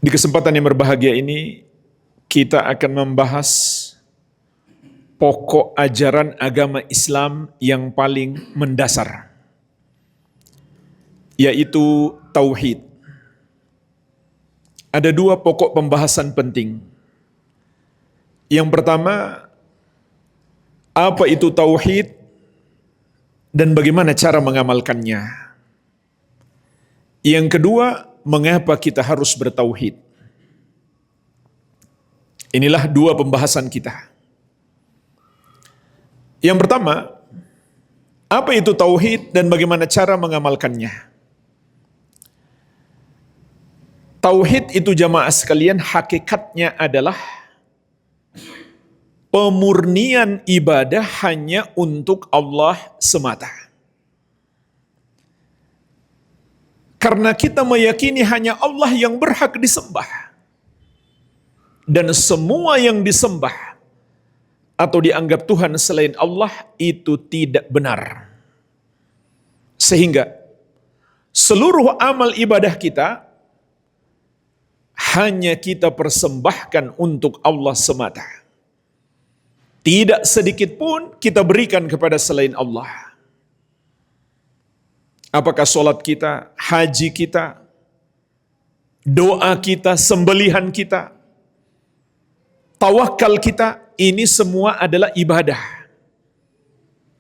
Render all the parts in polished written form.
Di kesempatan yang berbahagia ini, kita akan membahas pokok ajaran agama Islam yang paling mendasar, yaitu tauhid. Ada dua pokok pembahasan penting. Yang pertama, apa itu tauhid dan bagaimana cara mengamalkannya. Yang kedua, mengapa kita harus bertauhid. Inilah dua pembahasan kita. Yang pertama, apa itu tauhid dan bagaimana cara mengamalkannya. Tauhid itu jamaah sekalian hakikatnya adalah pemurnian ibadah hanya untuk Allah semata. Karena kita meyakini hanya Allah yang berhak disembah. Dan semua yang disembah atau dianggap Tuhan selain Allah itu tidak benar. Sehingga seluruh amal ibadah kita hanya kita persembahkan untuk Allah semata. Tidak sedikit pun kita berikan kepada selain Allah. Apakah sholat kita, haji kita, doa kita, sembelihan kita, tawakal kita, ini semua adalah ibadah.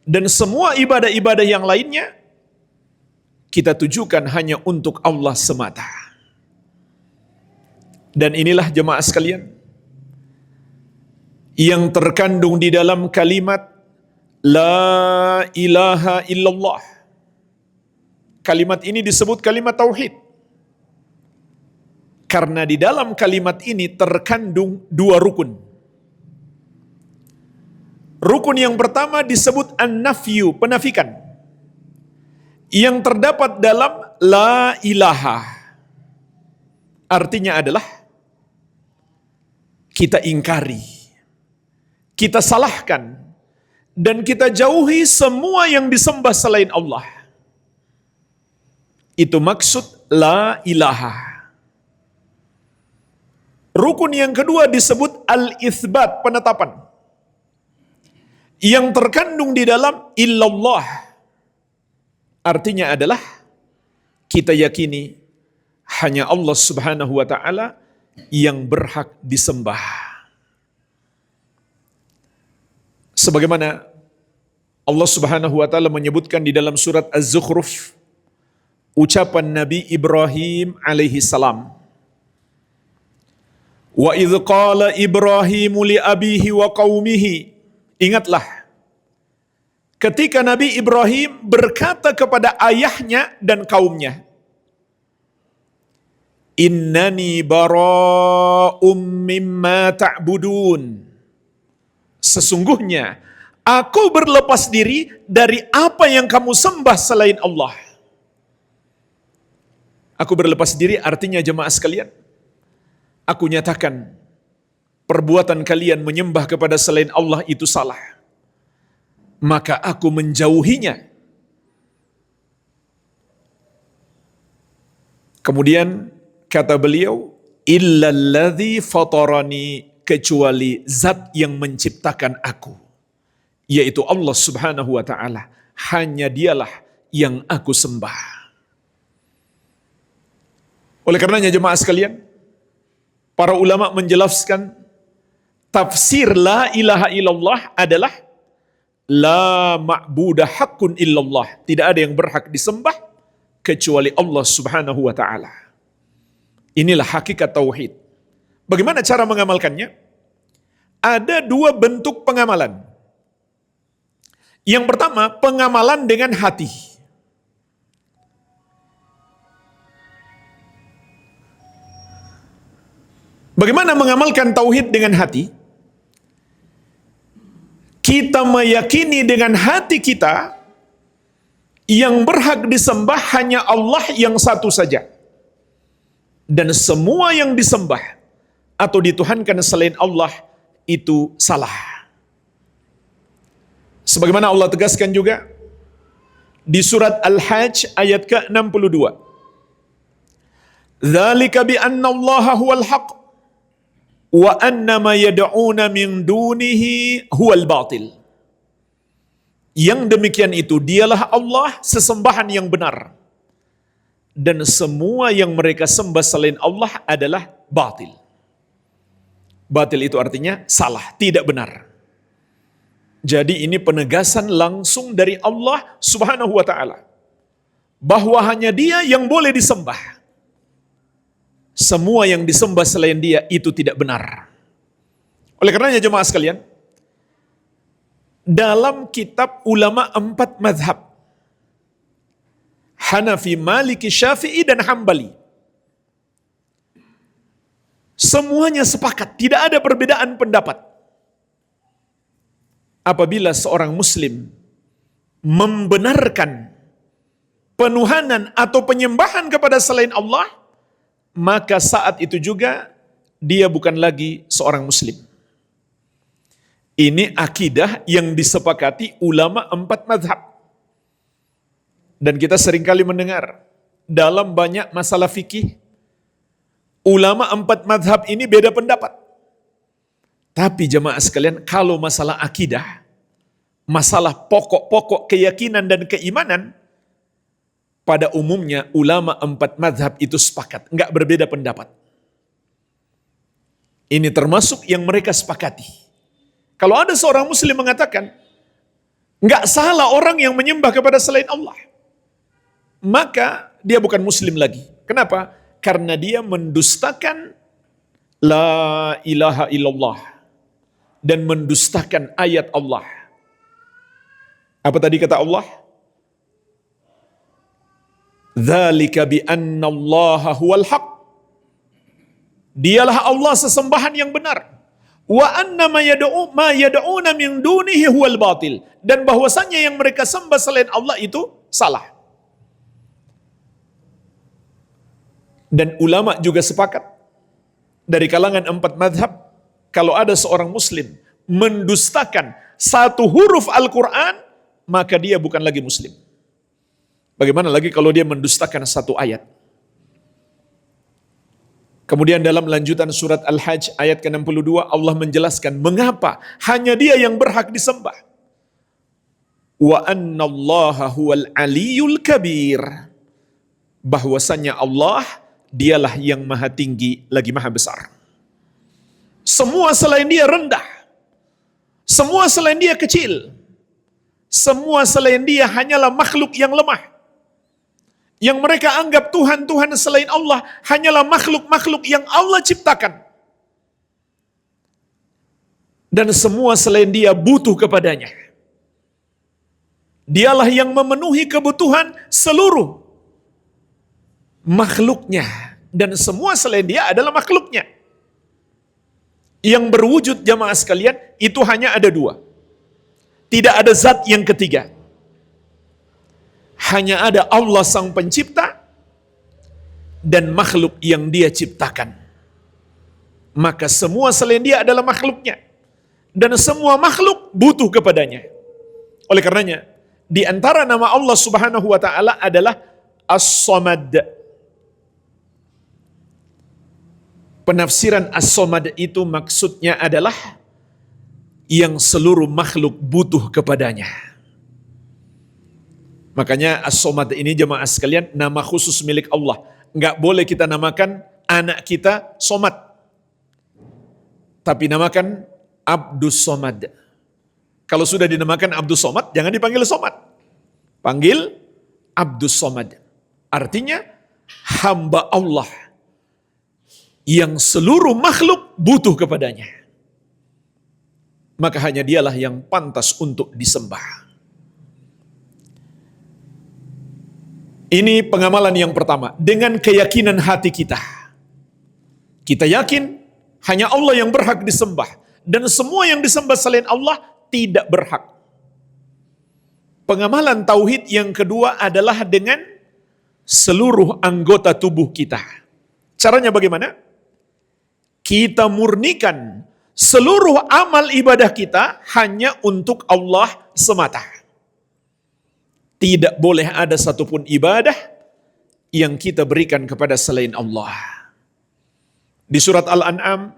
Dan semua ibadah-ibadah yang lainnya, kita tujukan hanya untuk Allah semata. Dan inilah jemaah sekalian, yang terkandung di dalam kalimat La ilaha illallah. Kalimat ini disebut kalimat tauhid. Karena di dalam kalimat ini terkandung dua rukun. Rukun yang pertama disebut an-nafyu, penafikan. Yang terdapat dalam la ilaha. Artinya adalah kita ingkari, kita salahkan, dan kita jauhi semua yang disembah selain Allah. Itu maksud la ilaha. Rukun yang kedua disebut al-itsbat, penetapan. Yang terkandung di dalam illallah. Artinya adalah kita yakini hanya Allah Subhanahu wa taala yang berhak disembah. Sebagaimana Allah Subhanahu wa taala menyebutkan di dalam surat Az-Zukhruf, ucapan Nabi Ibrahim alaihi salam. Wa idh qala Ibrahimu li abihi wa qaumihi. Ingatlah ketika Nabi Ibrahim berkata kepada ayahnya dan kaumnya, Innani bara'um mimma ta'budun. Sesungguhnya aku berlepas diri dari apa yang kamu sembah selain Allah. Aku berlepas diri artinya jemaah sekalian, aku nyatakan perbuatan kalian menyembah kepada selain Allah itu salah. Maka aku menjauhinya. Kemudian kata beliau, illalladzi fatarani, kecuali zat yang menciptakan aku, yaitu Allah Subhanahu wa taala. Hanya dialah yang aku sembah. Oleh karenanya jemaah sekalian, para ulama menjelaskan tafsir la ilaha illallah adalah la ma'budah haqqun illallah. Tidak ada yang berhak disembah kecuali Allah Subhanahu wa taala. Inilah hakikat tauhid. Bagaimana cara mengamalkannya? Ada dua bentuk pengamalan. Yang pertama, pengamalan dengan hati. Bagaimana mengamalkan tauhid dengan hati? Kita meyakini dengan hati kita yang berhak disembah hanya Allah yang satu saja. Dan semua yang disembah atau dituhankan selain Allah itu salah. Sebagaimana Allah tegaskan juga di surat Al-Hajj ayat ke-62. Dzalika bi anna Allah huwal haq wa anna ma yad'una min dunihi huwal batil. Yang demikian itu dialah Allah sesembahan yang benar. Dan semua yang mereka sembah selain Allah adalah batil. Batil itu artinya salah, tidak benar. Jadi ini penegasan langsung dari Allah Subhanahu wa taala bahwa hanya Dia yang boleh disembah. Semua yang disembah selain Dia itu tidak benar. Oleh karenanya jemaah sekalian, dalam kitab ulama 4 mazhab, Hanafi, Maliki, Syafi'i, dan Hambali, semuanya sepakat, tidak ada perbedaan pendapat. Apabila seorang muslim membenarkan penuhanan atau penyembahan kepada selain Allah, maka saat itu juga dia bukan lagi seorang muslim. Ini akidah yang disepakati ulama 4 mazhab. Dan kita seringkali mendengar dalam banyak masalah fikih, ulama 4 mazhab ini beda pendapat. Tapi jemaah sekalian, kalau masalah akidah, masalah pokok-pokok keyakinan dan keimanan, pada umumnya ulama 4 mazhab itu sepakat, enggak berbeda pendapat. Ini termasuk yang mereka sepakati. Kalau ada seorang muslim mengatakan, enggak salah orang yang menyembah kepada selain Allah, maka dia bukan muslim lagi. Kenapa? Karena dia mendustakan la ilaha illallah dan mendustakan ayat Allah. Apa tadi kata Allah? Dzalika bi anna Allah huwal haq. Dialah Allah sesembahan yang benar. Wa anna ma yad'una min dunihi huwal batil. Dan bahwasannya yang mereka sembah selain Allah itu salah. Dan ulama juga sepakat dari kalangan 4 mazhab, kalau ada seorang muslim mendustakan satu huruf Al-Quran, maka dia bukan lagi muslim. Bagaimana lagi kalau dia mendustakan satu ayat? Kemudian dalam lanjutan surat Al-Hajj ayat ke-62 Allah menjelaskan mengapa hanya Dia yang berhak disembah. Wa anna Allaha huwal aliyul kabir. Bahwasanya Allah Dialah yang maha tinggi lagi maha besar. Semua selain Dia rendah. Semua selain Dia kecil. Semua selain Dia hanyalah makhluk yang lemah. Yang mereka anggap Tuhan-Tuhan selain Allah hanyalah makhluk-makhluk yang Allah ciptakan. Dan semua selain Dia butuh kepadanya. Dialah yang memenuhi kebutuhan seluruh makhluknya. Dan semua selain Dia adalah makhluknya. Yang berwujud jamaah sekalian, itu hanya ada 2. Tidak ada zat yang ketiga. Hanya ada Allah sang pencipta dan makhluk yang Dia ciptakan. Maka semua selain Dia adalah makhluknya. Dan semua makhluk butuh kepadanya. Oleh karenanya, di antara nama Allah Subhanahu wa taala adalah As-Samad. Penafsiran As-Samad itu maksudnya adalah yang seluruh makhluk butuh kepadanya. Makanya As-Samad ini jemaah sekalian nama khusus milik Allah. Enggak boleh kita namakan anak kita Somad. Tapi namakan Abdus Somad. Kalau sudah dinamakan Abdus Somad, jangan dipanggil Somad. Panggil Abdus Somad. Artinya hamba Allah yang seluruh makhluk butuh kepadanya. Maka hanya Dialah yang pantas untuk disembah. Ini pengamalan yang pertama. Dengan keyakinan hati kita. Kita yakin hanya Allah yang berhak disembah. Dan semua yang disembah selain Allah tidak berhak. Pengamalan tauhid yang kedua adalah dengan seluruh anggota tubuh kita. Caranya bagaimana? Kita murnikan seluruh amal ibadah kita hanya untuk Allah semata. Tidak boleh ada satupun ibadah yang kita berikan kepada selain Allah. Di surat Al-An'am,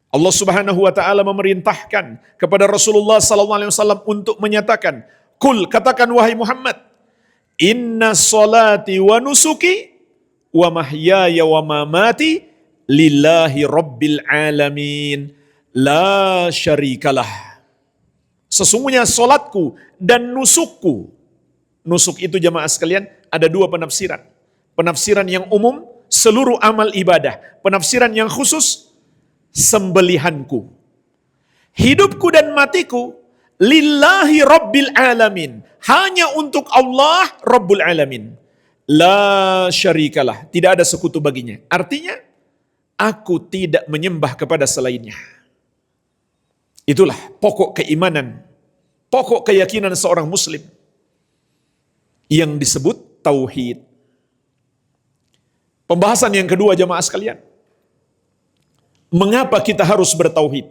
Allah Subhanahu wa taala memerintahkan kepada Rasulullah sallallahu alaihi wasallam untuk menyatakan, "Qul," katakan wahai Muhammad, "Inna salati wa nusuki wa mahyaya wa mamati lillahi rabbil alamin, la syarikalah." Sesungguhnya solatku dan nusukku. Nusuk itu jamaah sekalian ada dua penafsiran. Penafsiran yang umum, seluruh amal ibadah. Penafsiran yang khusus, sembelihanku. Hidupku dan matiku, lillahi rabbil alamin. Hanya untuk Allah Rabbul alamin. La syarikalah. Tidak ada sekutu baginya. Artinya, aku tidak menyembah kepada selainnya. Itulah pokok keimanan, pokok keyakinan seorang muslim yang disebut tauhid. Pembahasan yang kedua jamaah sekalian, mengapa kita harus bertauhid?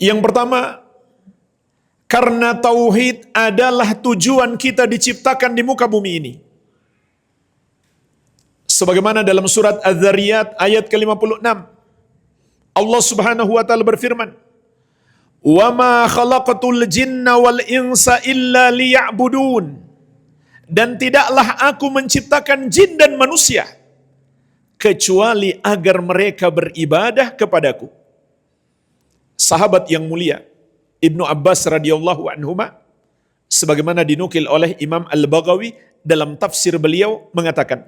Yang pertama, karena tauhid adalah tujuan kita diciptakan di muka bumi ini. Sebagaimana dalam surat Az-Zariyat ayat ke-56, Allah Subhanahu wa taala berfirman, "Wa ma khalaqatul jinna wal insa illa liya'budun." Dan tidaklah aku menciptakan jin dan manusia kecuali agar mereka beribadah kepadaku. Sahabat yang mulia Ibnu Abbas radhiyallahu anhuma, sebagaimana dinukil oleh Imam Al-Baghawi dalam tafsir beliau mengatakan,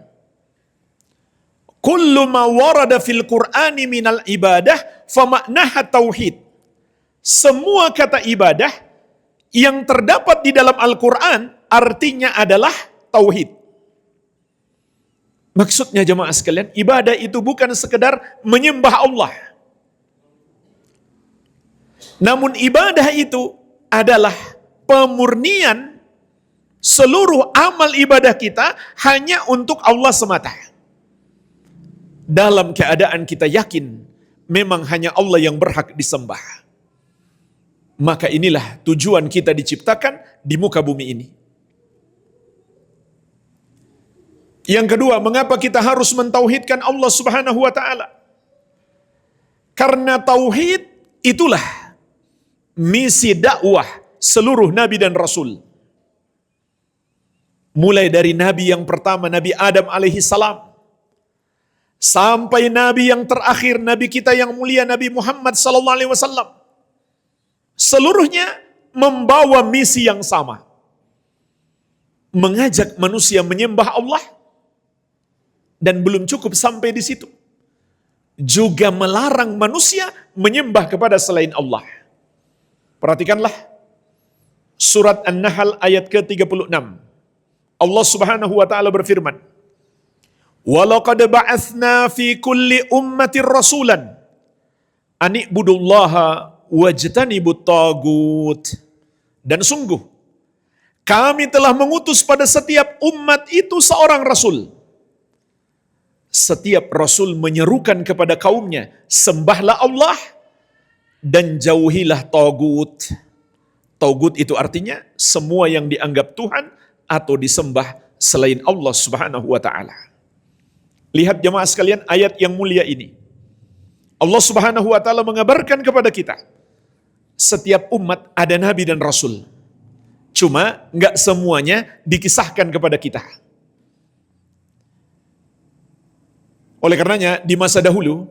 "Kullu ma warada fil Qur'ani minal ibadah famaknaha tauhid." Semua kata ibadah yang terdapat di dalam Al-Quran artinya adalah tauhid. Maksudnya jemaah sekalian, ibadah itu bukan sekedar menyembah Allah. Namun ibadah itu adalah pemurnian seluruh amal ibadah kita hanya untuk Allah semata. Dalam keadaan kita yakin memang hanya Allah yang berhak disembah. Maka inilah tujuan kita diciptakan di muka bumi ini. Yang kedua, mengapa kita harus mentauhidkan Allah Subhanahu wa taala? Karena tauhid itulah misi dakwah seluruh nabi dan rasul. Mulai dari nabi yang pertama, Nabi Adam alaihi salam, sampai nabi yang terakhir, nabi kita yang mulia Nabi Muhammad sallallahu alaihi wasallam. Seluruhnya membawa misi yang sama. Mengajak manusia menyembah Allah, dan belum cukup sampai di situ. Juga melarang manusia menyembah kepada selain Allah. Perhatikanlah surat An-Nahl ayat ke-36. Allah Subhanahu wa taala berfirman, "Walaqad ba'atsna fi kulli ummatin rasulan an i'budullaha wajtanibut tagut." Dan sungguh kami telah mengutus pada setiap umat itu seorang rasul. Setiap rasul menyerukan kepada kaumnya, sembahlah Allah dan jauhilah tagut. Tagut itu artinya semua yang dianggap Tuhan atau disembah selain Allah Subhanahu wa taala. Lihat jemaah sekalian ayat yang mulia ini. Allah Subhanahu wa taala mengabarkan kepada kita, setiap umat ada nabi dan rasul. Cuma enggak semuanya dikisahkan kepada kita. Oleh karenanya di masa dahulu,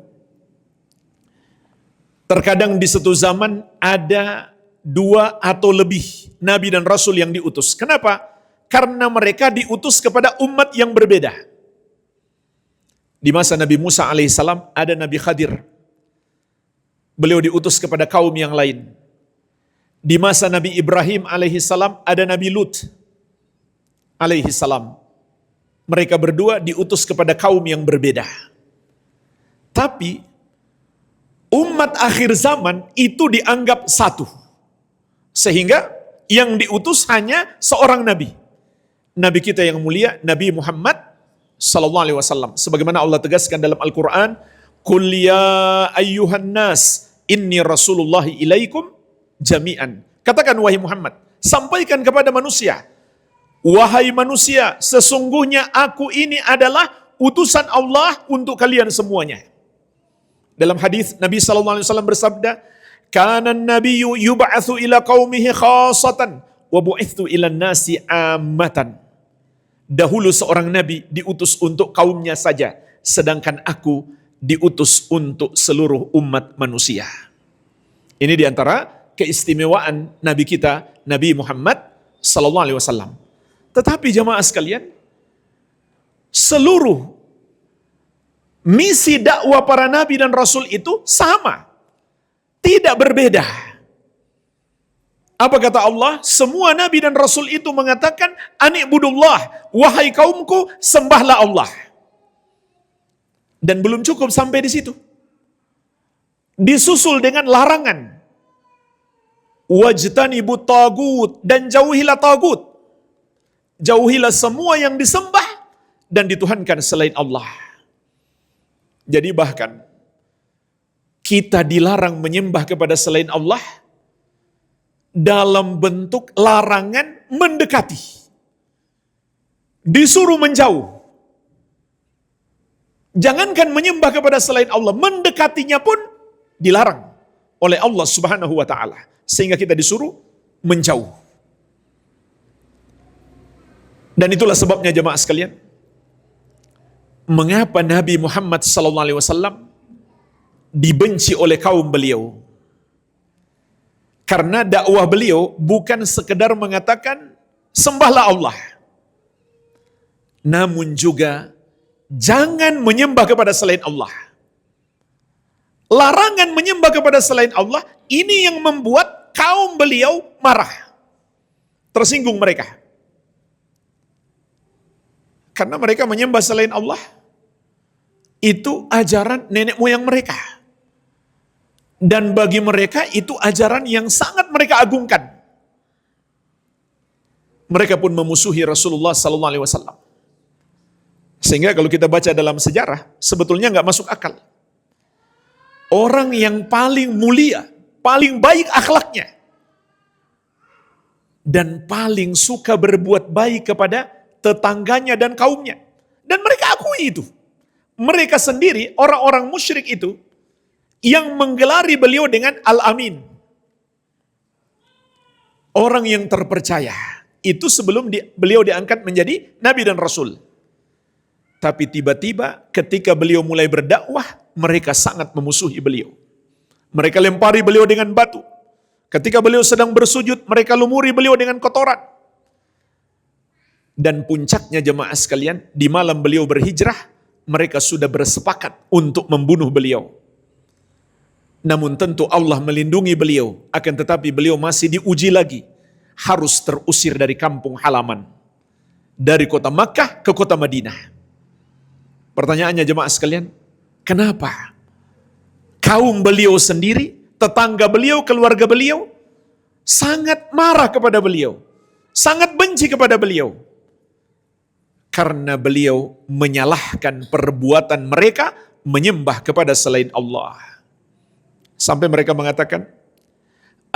terkadang di satu zaman ada 2 atau lebih nabi dan rasul yang diutus. Kenapa? Karena mereka diutus kepada umat yang berbeda. Di masa Nabi Musa alaihissalam ada Nabi Khadir. Beliau diutus kepada kaum yang lain. Di masa Nabi Ibrahim alaihissalam ada Nabi Lut alaihissalam. Mereka berdua diutus kepada kaum yang berbeda. Tapi umat akhir zaman itu dianggap satu. Sehingga yang diutus hanya seorang nabi. Nabi kita yang mulia, Nabi Muhammad sallallahu alaihi wasallam. Sebagaimana Allah tegaskan dalam Al-Qur'an, "Qul ya ayyuhan nas, inni rasulullahi ilaikum jami'an." Katakan wahai Muhammad, sampaikan kepada manusia, Wahai manusia, sesungguhnya aku ini adalah utusan Allah untuk kalian semuanya. Dalam hadis Nabi sallallahu alaihi wasallam bersabda, "Kana an-nabiyyu yub'atsu ila qaumihi khassatan wa bu'itsu ila nasi ammatan." Dahulu seorang nabi diutus untuk kaumnya saja, sedangkan aku diutus untuk seluruh umat manusia. Ini diantara keistimewaan Nabi kita, Nabi Muhammad sallallahu alaihi wasallam. Tetapi jamaah sekalian, seluruh misi dakwah para nabi dan rasul itu sama, tidak berbeda. Apa kata Allah? Semua nabi dan rasul itu mengatakan, "Ani'budullah, wahai kaumku, sembahlah Allah." Dan belum cukup sampai di situ. Disusul dengan larangan. Wajtanibut tagut, dan jauhilah tagut. Jauhilah semua yang disembah dan dituhankan selain Allah. Jadi bahkan kita dilarang menyembah kepada selain Allah dalam bentuk larangan mendekati. Disuruh menjauh. Jangankan menyembah kepada selain Allah, mendekatinya pun dilarang oleh Allah Subhanahu wa taala. Sehingga kita disuruh menjauh. Dan itulah sebabnya jemaah sekalian, mengapa Nabi Muhammad SAW dibenci oleh kaum beliau? Karena dakwah beliau bukan sekedar mengatakan sembahlah Allah, namun juga jangan menyembah kepada selain Allah. Larangan menyembah kepada selain Allah ini yang membuat kaum beliau marah, tersinggung mereka. Karena mereka menyembah selain Allah, itu ajaran nenek moyang mereka. Dan bagi mereka itu ajaran yang sangat mereka agungkan. Mereka pun memusuhi Rasulullah SAW. Sehingga kalau kita baca dalam sejarah, sebetulnya nggak masuk akal. Orang yang paling mulia, paling baik akhlaknya, dan paling suka berbuat baik kepada tetangganya dan kaumnya. Dan mereka akui itu. Mereka sendiri, orang-orang musyrik itu, yang menggelari beliau dengan Al-Amin. Orang yang terpercaya. Itu sebelum beliau diangkat menjadi Nabi dan Rasul. Tapi tiba-tiba ketika beliau mulai berdakwah, mereka sangat memusuhi beliau. Mereka lempari beliau dengan batu. Ketika beliau sedang bersujud, mereka lumuri beliau dengan kotoran. Dan puncaknya jemaah sekalian, di malam beliau berhijrah, mereka sudah bersepakat untuk membunuh beliau. Namun tentu Allah melindungi beliau, akan tetapi beliau masih diuji lagi. Harus terusir dari kampung halaman. Dari kota Makkah ke kota Madinah. Pertanyaannya jemaah sekalian, kenapa? Kaum beliau sendiri, tetangga beliau, keluarga beliau, sangat marah kepada beliau. Sangat benci kepada beliau. Karena beliau menyalahkan perbuatan mereka menyembah kepada selain Allah. Sampai mereka mengatakan,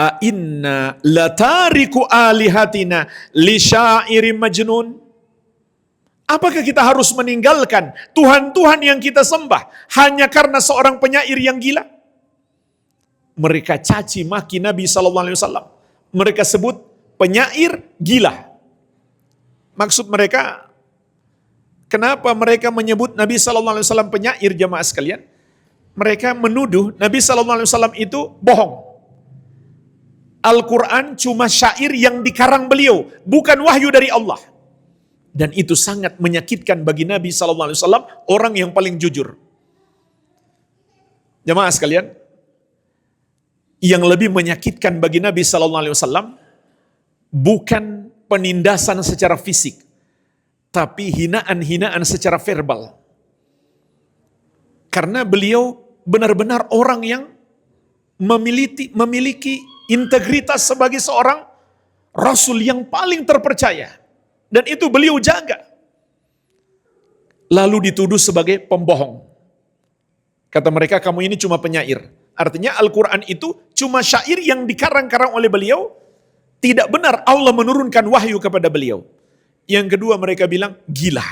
"A inna latariku alihatina li syairim majnun?" Apakah kita harus meninggalkan Tuhan-Tuhan yang kita sembah hanya karena seorang penyair yang gila? Mereka caci maki Nabi SAW. Mereka sebut penyair gila. Maksud mereka, kenapa mereka menyebut Nabi SAW penyair jamaah sekalian? Mereka menuduh Nabi SAW itu bohong. Al-Quran cuma syair yang dikarang beliau, bukan wahyu dari Allah. Dan itu sangat menyakitkan bagi Nabi SAW, orang yang paling jujur. Jamaah sekalian, yang lebih menyakitkan bagi Nabi SAW bukan penindasan secara fisik, tapi hinaan-hinaan secara verbal. Karena beliau benar-benar orang yang memiliki integritas sebagai seorang Rasul yang paling terpercaya. Dan itu beliau jaga. Lalu dituduh sebagai pembohong. Kata mereka, kamu ini cuma penyair. Artinya Al-Quran itu cuma syair yang dikarang-karang oleh beliau. Tidak benar Allah menurunkan wahyu kepada beliau. Yang kedua mereka bilang gila.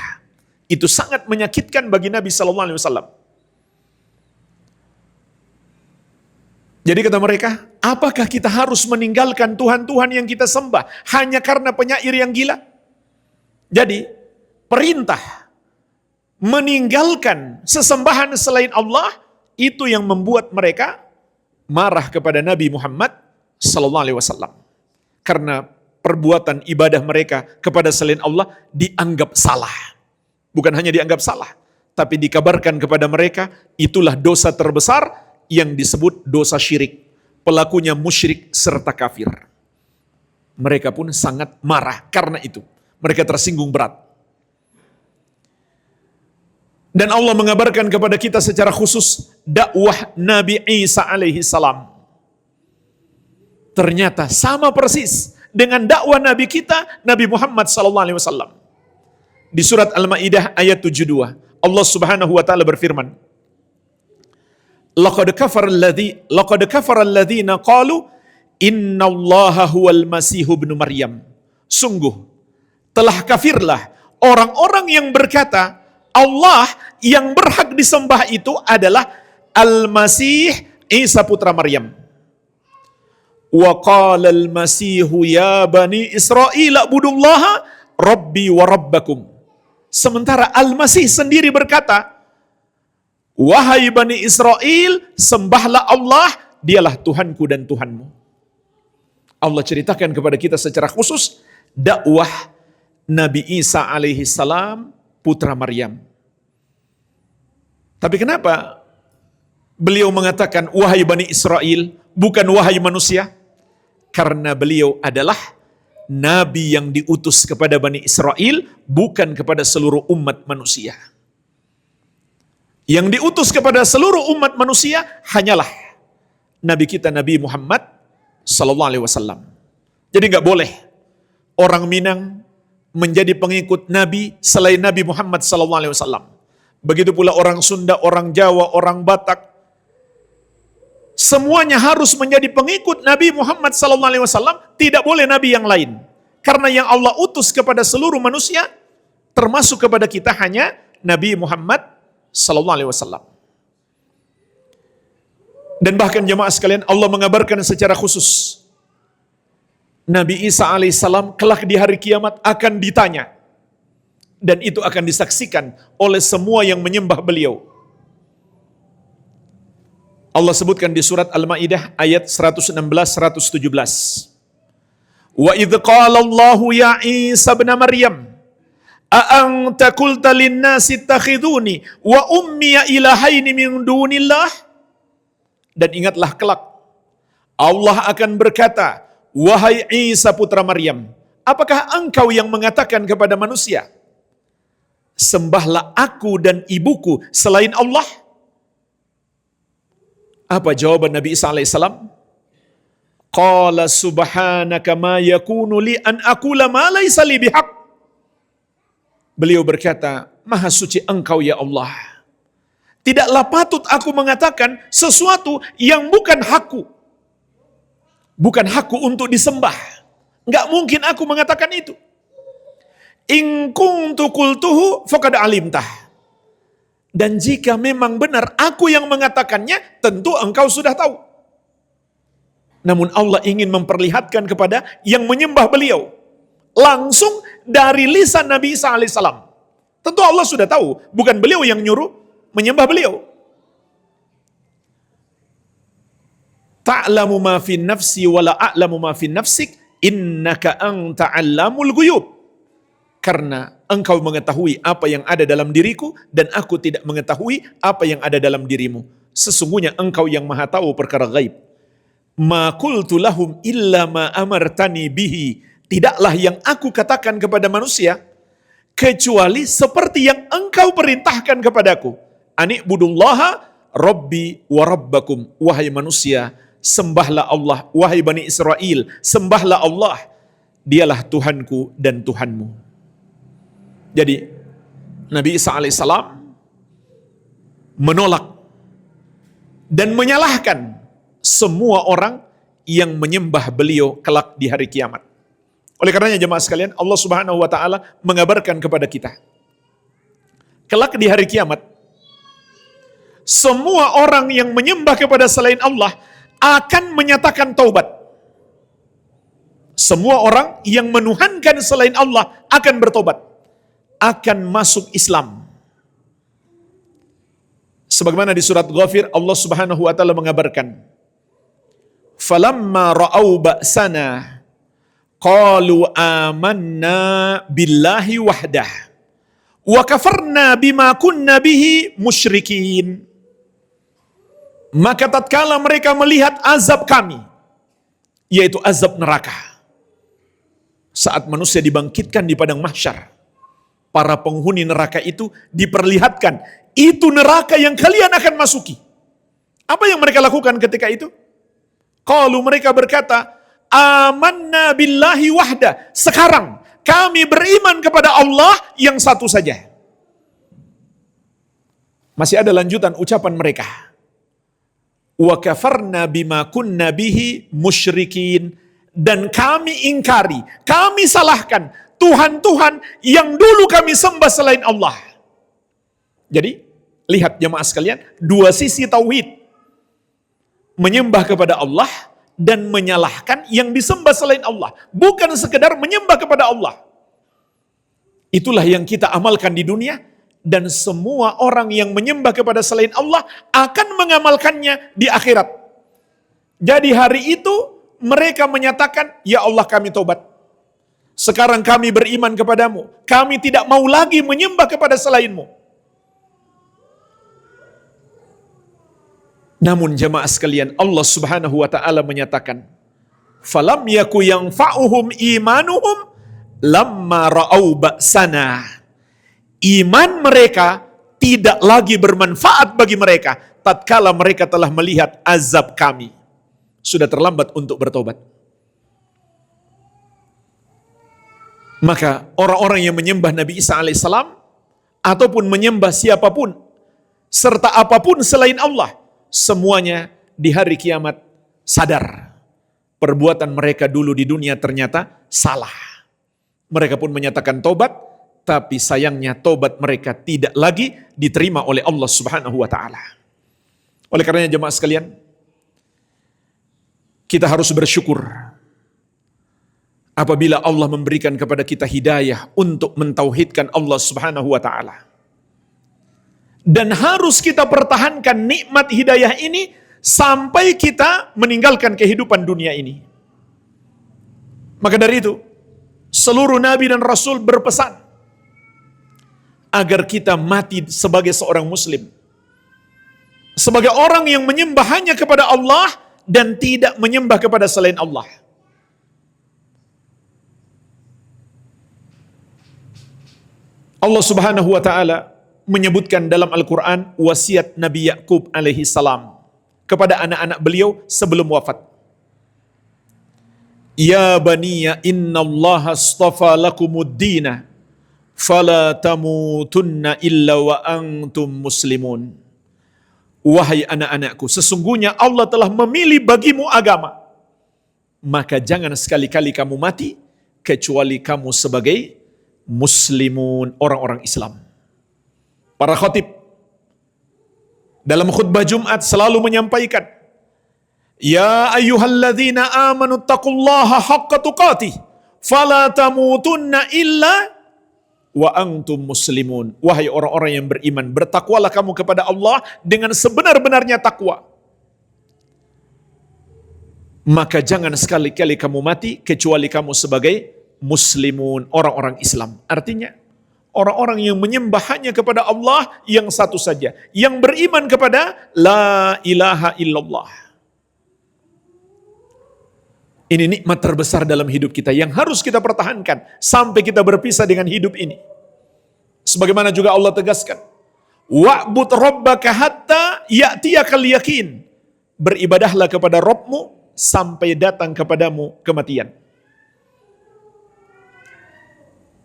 Itu sangat menyakitkan bagi Nabi sallallahu alaihi wasallam. Jadi kata mereka, apakah kita harus meninggalkan Tuhan-Tuhan yang kita sembah hanya karena penyair yang gila? Jadi, perintah meninggalkan sesembahan selain Allah itu yang membuat mereka marah kepada Nabi Muhammad sallallahu alaihi wasallam. Karena perbuatan ibadah mereka kepada selain Allah dianggap salah. Bukan hanya dianggap salah, tapi dikabarkan kepada mereka itulah dosa terbesar yang disebut dosa syirik. Pelakunya musyrik serta kafir. Mereka pun sangat marah karena itu. Mereka tersinggung berat. Dan Allah mengabarkan kepada kita secara khusus dakwah Nabi Isa alaihi salam. Ternyata sama persis dengan dakwah Nabi kita, Nabi Muhammad sallallahu alaihi wasallam. Di surat Al-Maidah ayat 72, Allah Subhanahu wa taala berfirman, Laqad kafara alladhina qalu innallaha huwal masihu ibnu Maryam. Sungguh telah kafirlah orang-orang yang berkata Allah yang berhak disembah itu adalah Al-Masih Isa putra Maryam. Wa qala al-Masihu ya bani Israil abudullaha rabbi wa rabbakum. Sementara Al-Masih sendiri berkata, wahai Bani Israel, sembahlah Allah, dialah Tuhanku dan Tuhanmu. Allah ceritakan kepada kita secara khusus dakwah Nabi Isa alaihi salam putra Maryam. Tapi kenapa beliau mengatakan wahai Bani Israel, bukan wahai manusia? Karena beliau adalah Nabi yang diutus kepada Bani Israel, bukan kepada seluruh umat manusia. Yang diutus kepada seluruh umat manusia hanyalah Nabi kita Nabi Muhammad sallallahu alaihi wasallam. Jadi nggak boleh orang Minang menjadi pengikut Nabi selain Nabi Muhammad sallallahu alaihi wasallam. Begitu pula orang Sunda, orang Jawa, orang Batak. Semuanya harus menjadi pengikut Nabi Muhammad sallallahu alaihi wasallam, tidak boleh nabi yang lain. Karena yang Allah utus kepada seluruh manusia termasuk kepada kita hanya Nabi Muhammad sallallahu alaihi wasallam. Dan bahkan jemaah sekalian, Allah mengabarkan secara khusus Nabi Isa alaihissalam kelak di hari kiamat akan ditanya, dan itu akan disaksikan oleh semua yang menyembah beliau. Allah sebutkan di surat Al-Maidah ayat 116-117. Wa idh qala Allahu ya Isa ibn Maryam a anta qulta lin-nasi ittakhiduni wa ummi ilahaini min dunillah. Dan ingatlah kelak Allah akan berkata, wahai Isa putra Maryam, apakah engkau yang mengatakan kepada manusia, sembahlah aku dan ibuku selain Allah? Apa jawaban Nabi Isa alaihissalam? Qala subhanaka ma yakunu li an aqula ma laysa li bihaq. Beliau berkata, maha suci engkau ya Allah. Tidaklah patut aku mengatakan sesuatu yang bukan hakku. Bukan hakku untuk disembah. Enggak mungkin aku mengatakan itu. In kuntu qultuhu faqad alimtah. Dan jika memang benar aku yang mengatakannya, tentu engkau sudah tahu. Namun Allah ingin memperlihatkan kepada yang menyembah beliau langsung dari lisan Nabi Isa alaihissalam. Tentu Allah sudah tahu, bukan beliau yang nyuruh menyembah beliau. Ta'lamu ma fi nafsi wa la a'lamu ma fi nafsik innaka anta 'allamul ghuyub. Karena engkau mengetahui apa yang ada dalam diriku dan aku tidak mengetahui apa yang ada dalam dirimu. Sesungguhnya engkau yang maha tahu perkara gaib. Ma qultu lahum illa ma amartani bihi. Tidaklah yang aku katakan kepada manusia kecuali seperti yang engkau perintahkan kepadaku. Ani'budullaha rabbi wa rabbakum. Wahai manusia, sembahlah Allah. Wahai Bani Israel, sembahlah Allah. Dialah Tuhanku dan Tuhanmu. Jadi Nabi Isa alaihissalam menolak dan menyalahkan semua orang yang menyembah beliau kelak di hari kiamat. Oleh karenanya jemaah sekalian, Allah Subhanahu wa taala mengabarkan kepada kita, kelak di hari kiamat, semua orang yang menyembah kepada selain Allah akan menyatakan taubat. Semua orang yang menuhankan selain Allah akan bertobat, akan masuk Islam. Sebagaimana di surat Ghafir, Allah Subhanahu wa taala mengabarkan, "Falamma ra'au ba'sana qalu amanna billahi wahdah wa kafarna bima kunna bihi musyrikin." Maka tatkala mereka melihat azab kami, yaitu azab neraka, saat manusia dibangkitkan di padang mahsyar, para penghuni neraka itu diperlihatkan, itu neraka yang kalian akan masuki. Apa yang mereka lakukan ketika itu? Qalu, mereka berkata, amanna billahi wahda. Sekarang kami beriman kepada Allah yang satu saja. Masih ada lanjutan ucapan mereka. Wa kafarna bima kunna bihi musyrikin. Dan kami ingkari, kami salahkan Tuhan-Tuhan yang dulu kami sembah selain Allah. Jadi, lihat jemaah sekalian, dua sisi tauhid. Menyembah kepada Allah dan menyalahkan yang disembah selain Allah. Bukan sekedar menyembah kepada Allah. Itulah yang kita amalkan di dunia, dan semua orang yang menyembah kepada selain Allah akan mengamalkannya di akhirat. Jadi hari itu mereka menyatakan, ya Allah kami tobat. Sekarang kami beriman kepadamu. Kami tidak mau lagi menyembah kepada selainmu. Namun jemaah sekalian, Allah Subhanahu wa taala menyatakan, "Falam yaku yanfa'uhum imanuhum lamma ra'au ba'sana." Iman mereka tidak lagi bermanfaat bagi mereka tatkala mereka telah melihat azab kami. Sudah terlambat untuk bertobat. Maka orang-orang yang menyembah Nabi Isa alaihissalam ataupun menyembah siapapun serta apapun selain Allah, semuanya di hari kiamat sadar perbuatan mereka dulu di dunia ternyata salah. Mereka pun menyatakan tobat, tapi sayangnya tobat mereka tidak lagi diterima oleh Allah Subhanahu wa taala. Oleh karenanya jemaah sekalian, kita harus bersyukur apabila Allah memberikan kepada kita hidayah untuk mentauhidkan Allah Subhanahu wa taala. Dan harus kita pertahankan nikmat hidayah ini sampai kita meninggalkan kehidupan dunia ini. Maka dari itu, seluruh nabi dan rasul berpesan agar kita mati sebagai seorang muslim, sebagai orang yang menyembah hanya kepada Allah dan tidak menyembah kepada selain Allah. Allah Subhanahu wa taala menyebutkan dalam Al-Quran wasiat Nabi Yakub alaihi salam kepada anak-anak beliau sebelum wafat. Ya baniya innallaha astafa lakumuddina fala tamutunna illa wa antum muslimun. Wahai anak-anakku, sesungguhnya Allah telah memilih bagimu agama, maka jangan sekali-kali kamu mati kecuali kamu sebagai muslimun, orang-orang Islam. Para khatib dalam khutbah Jumat selalu menyampaikan, ya ayyuhalladzina amanu taqullaha haqqa tuqatih fala tamutunna illa wa antum muslimun. Wahai orang-orang yang beriman, bertakwalah kamu kepada Allah dengan sebenar-benarnya takwa, maka jangan sekali-kali kamu mati kecuali kamu sebagai muslimun, orang-orang Islam. Artinya orang-orang yang menyembah hanya kepada Allah yang satu saja, yang beriman kepada la ilaha illallah. Ini nikmat terbesar dalam hidup kita yang harus kita pertahankan sampai kita berpisah dengan hidup ini. Sebagaimana juga Allah tegaskan, wa'bud rabbaka hatta ya'tiyakal yakin. Beribadahlah kepada Rabbmu sampai datang kepadamu kematian.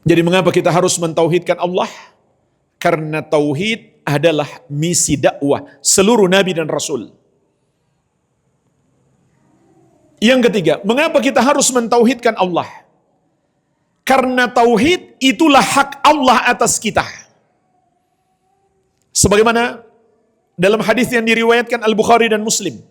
Jadi mengapa kita harus mentauhidkan Allah? Karena tauhid adalah misi dakwah seluruh nabi dan rasul. Yang ketiga, mengapa kita harus mentauhidkan Allah? Karena tauhid itulah hak Allah atas kita. Sebagaimana dalam hadis yang diriwayatkan Al-Bukhari dan Muslim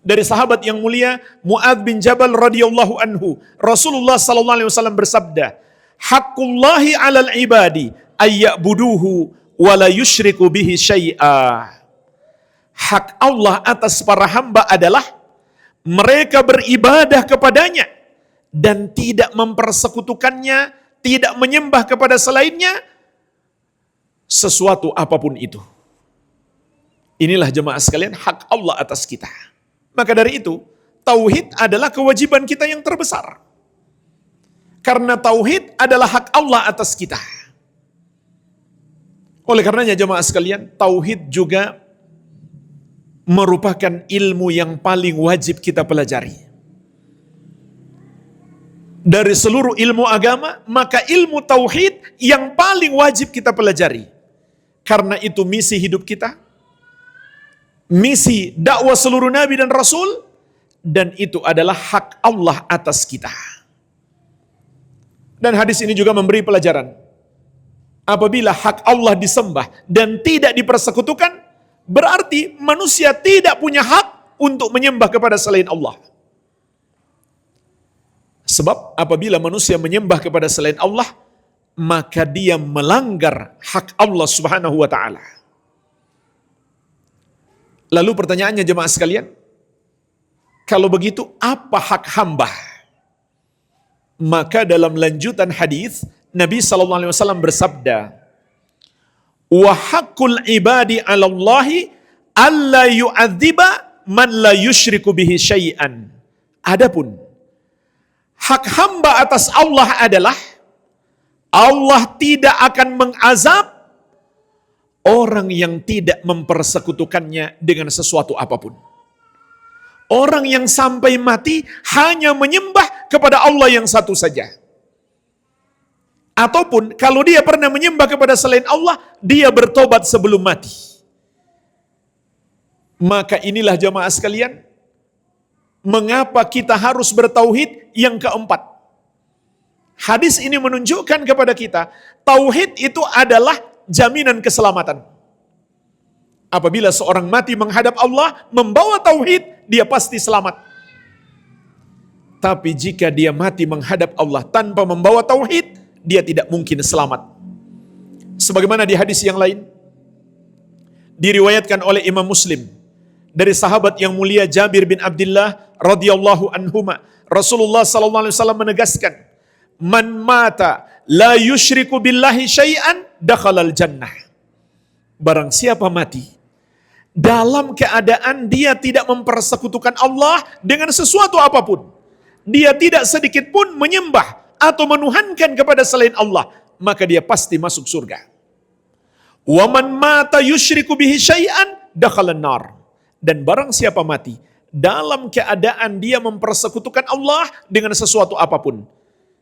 dari sahabat yang mulia Mu'adz bin Jabal radhiyallahu anhu, Rasulullah sallallahu alaihi wasallam bersabda, "Haqqullahi 'alal ibadi ayya'buduhu wa la yusyriku bihi syai'a." Hak Allah atas para hamba adalah mereka beribadah kepadanya dan tidak mempersekutukannya, tidak menyembah kepada selainnya sesuatu apapun itu. Inilah jemaah sekalian hak Allah atas kita. Maka dari itu, tauhid adalah kewajiban kita yang terbesar. Karena tauhid adalah hak Allah atas kita. Oleh karenanya jemaah sekalian, tauhid juga merupakan ilmu yang paling wajib kita pelajari. Dari seluruh ilmu agama, maka ilmu tauhid yang paling wajib kita pelajari. Karena itu misi hidup kita, misi dakwah seluruh nabi dan rasul, dan itu adalah hak Allah atas kita. Dan hadis ini juga memberi pelajaran. Apabila hak Allah disembah dan tidak dipersekutukan, berarti manusia tidak punya hak untuk menyembah kepada selain Allah. Sebab apabila manusia menyembah kepada selain Allah, maka dia melanggar hak Allah Subhanahu wa taala. Lalu pertanyaannya jemaah sekalian, kalau begitu apa hak hamba? Maka dalam lanjutan hadis Nabi sallallahu alaihi wasallam bersabda, "Wa haqqul ibadi 'ala Allahi alla yu'adziba man la yusyriku bihi syai'an." Adapun hak hamba atas Allah adalah Allah tidak akan mengazab orang yang tidak mempersekutukannya dengan sesuatu apapun. Orang yang sampai mati hanya menyembah kepada Allah yang satu saja. Ataupun kalau dia pernah menyembah kepada selain Allah, dia bertobat sebelum mati. Maka inilah jamaah sekalian, mengapa kita harus bertauhid yang keempat. Hadis ini menunjukkan kepada kita, tauhid itu adalah jaminan keselamatan. Apabila seorang mati menghadap Allah, membawa tauhid, dia pasti selamat. Tapi jika dia mati menghadap Allah tanpa membawa tauhid, dia tidak mungkin selamat. Sebagaimana di hadis yang lain, diriwayatkan oleh Imam Muslim, dari sahabat yang mulia Jabir bin Abdullah radhiyallahu anhuma, Rasulullah sallallahu alaihi wasallam menegaskan, "Man mata la yusyriku billahi syai'an dakhalal jannah." Barang siapa mati dalam keadaan dia tidak mempersekutukan Allah dengan sesuatu apapun, dia tidak sedikit pun menyembah atau menuhankan kepada selain Allah, maka dia pasti masuk surga. Wa man mata yusyriku bihi syai'an dakhalan nar. Dan barang siapa mati dalam keadaan dia mempersekutukan Allah dengan sesuatu apapun,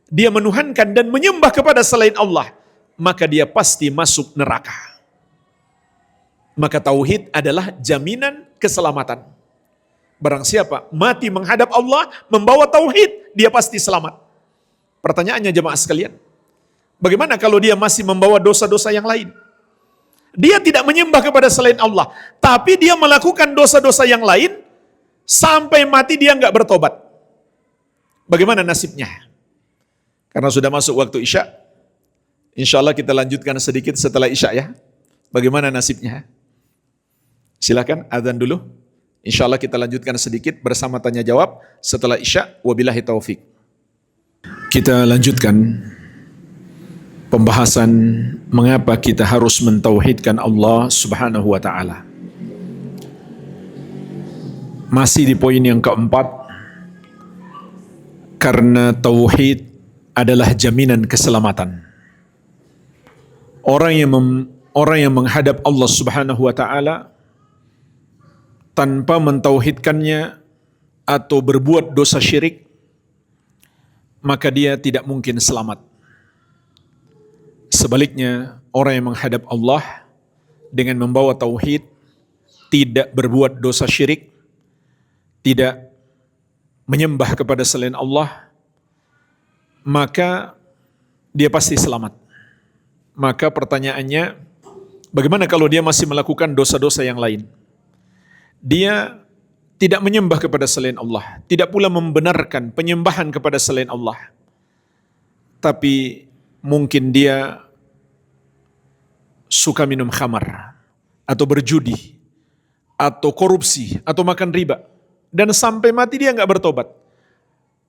dia menuhankan dan menyembah kepada selain Allah, maka dia pasti masuk neraka. Maka tauhid adalah jaminan keselamatan. Barang siapa mati menghadap Allah membawa tauhid, dia pasti selamat. Pertanyaannya jemaah sekalian, bagaimana kalau dia masih membawa dosa-dosa yang lain? Dia tidak menyembah kepada selain Allah, tapi dia melakukan dosa-dosa yang lain, sampai mati dia nggak bertobat. Bagaimana nasibnya? Karena sudah masuk waktu Isya, insya Allah kita lanjutkan sedikit setelah Isya ya. Bagaimana nasibnya? Silakan azan dulu. Insya Allah kita lanjutkan sedikit bersama tanya jawab setelah Isya. Wabillahi taufik. Kita lanjutkan pembahasan mengapa kita harus mentauhidkan Allah Subhanahu wa taala. Masih di poin yang keempat, karena tauhid adalah jaminan keselamatan. Orang yang menghadap Allah Subhanahu wa taala tanpa mentauhidkannya atau berbuat dosa syirik, maka dia tidak mungkin selamat. Sebaliknya, orang yang menghadap Allah dengan membawa tauhid, tidak berbuat dosa syirik, tidak menyembah kepada selain Allah, maka dia pasti selamat. Maka pertanyaannya, bagaimana kalau dia masih melakukan dosa-dosa yang lain? Dia tidak menyembah kepada selain Allah, tidak pula membenarkan penyembahan kepada selain Allah. Tapi mungkin dia suka minum khamar, atau berjudi, atau korupsi, atau makan riba, dan sampai mati dia nggak bertobat.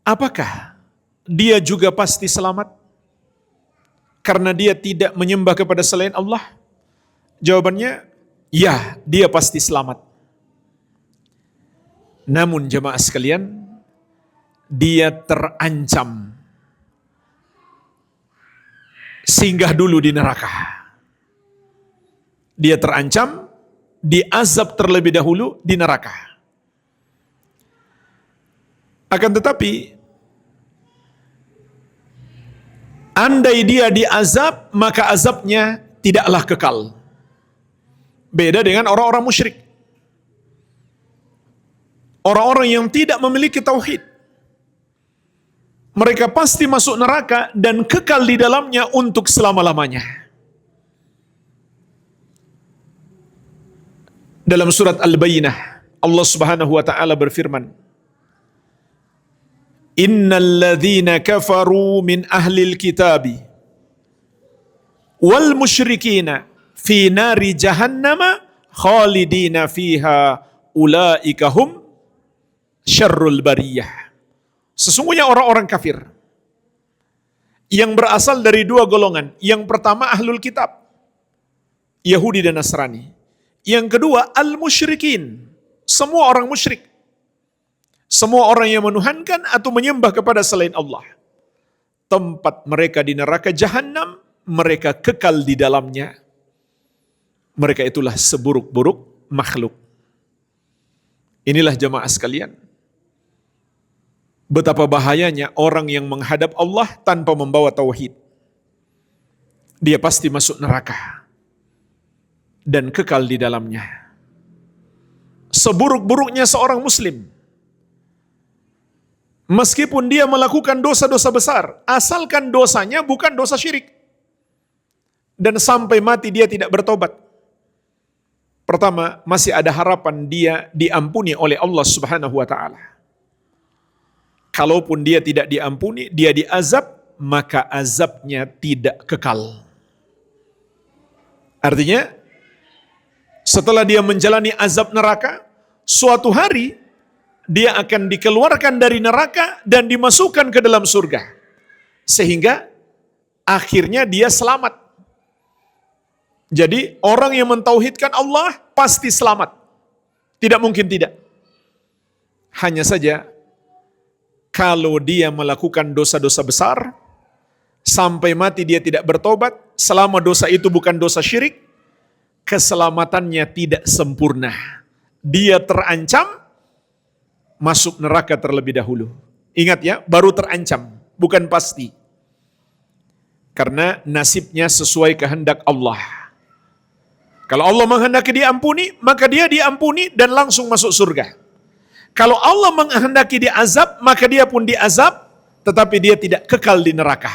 Apakah dia juga pasti selamat? Karena dia tidak menyembah kepada selain Allah? Jawabannya, ya, dia pasti selamat. Namun jemaah sekalian, dia terancam singgah dulu di neraka. Dia terancam diazab terlebih dahulu di neraka. Akan tetapi, andai dia diazab, maka azabnya tidaklah kekal. Beda dengan orang-orang musyrik. Orang-orang yang tidak memiliki tauhid, mereka pasti masuk neraka dan kekal di dalamnya untuk selama-lamanya. Dalam surat Al-Bayyinah, Allah Subhanahu wa taala berfirman, "Innal ladzina kafaru min ahlil kitabi wal musyrikina fi nari jahannama khalidina fiha ulaika hum syarrul bariyah." Sesungguhnya orang-orang kafir yang berasal dari dua golongan. Yang pertama ahlul kitab, Yahudi dan Nasrani. Yang kedua al-musyrikin, semua orang musyrik. Semua orang yang menuhankan atau menyembah kepada selain Allah. Tempat mereka di neraka Jahannam, mereka kekal di dalamnya. Mereka itulah seburuk-buruk makhluk. Inilah jemaah sekalian, betapa bahayanya orang yang menghadap Allah tanpa membawa tauhid. Dia pasti masuk neraka dan kekal di dalamnya. Seburuk-buruknya seorang muslim, meskipun dia melakukan dosa-dosa besar, asalkan dosanya bukan dosa syirik, dan sampai mati dia tidak bertobat, pertama, masih ada harapan dia diampuni oleh Allah Subhanahu wa taala. Kalaupun dia tidak diampuni, dia diazab, maka azabnya tidak kekal. Artinya, setelah dia menjalani azab neraka, suatu hari dia akan dikeluarkan dari neraka dan dimasukkan ke dalam surga. Sehingga akhirnya dia selamat. Jadi orang yang mentauhidkan Allah pasti selamat. Tidak mungkin tidak. Hanya saja kalau dia melakukan dosa-dosa besar, sampai mati dia tidak bertobat, selama dosa itu bukan dosa syirik, keselamatannya tidak sempurna. Dia terancam masuk neraka terlebih dahulu. Ingat ya, baru terancam, bukan pasti. Karena nasibnya sesuai kehendak Allah. Kalau Allah menghendaki diampuni, maka dia diampuni dan langsung masuk surga. Kalau Allah menghendaki diazab, maka dia pun diazab, tetapi dia tidak kekal di neraka.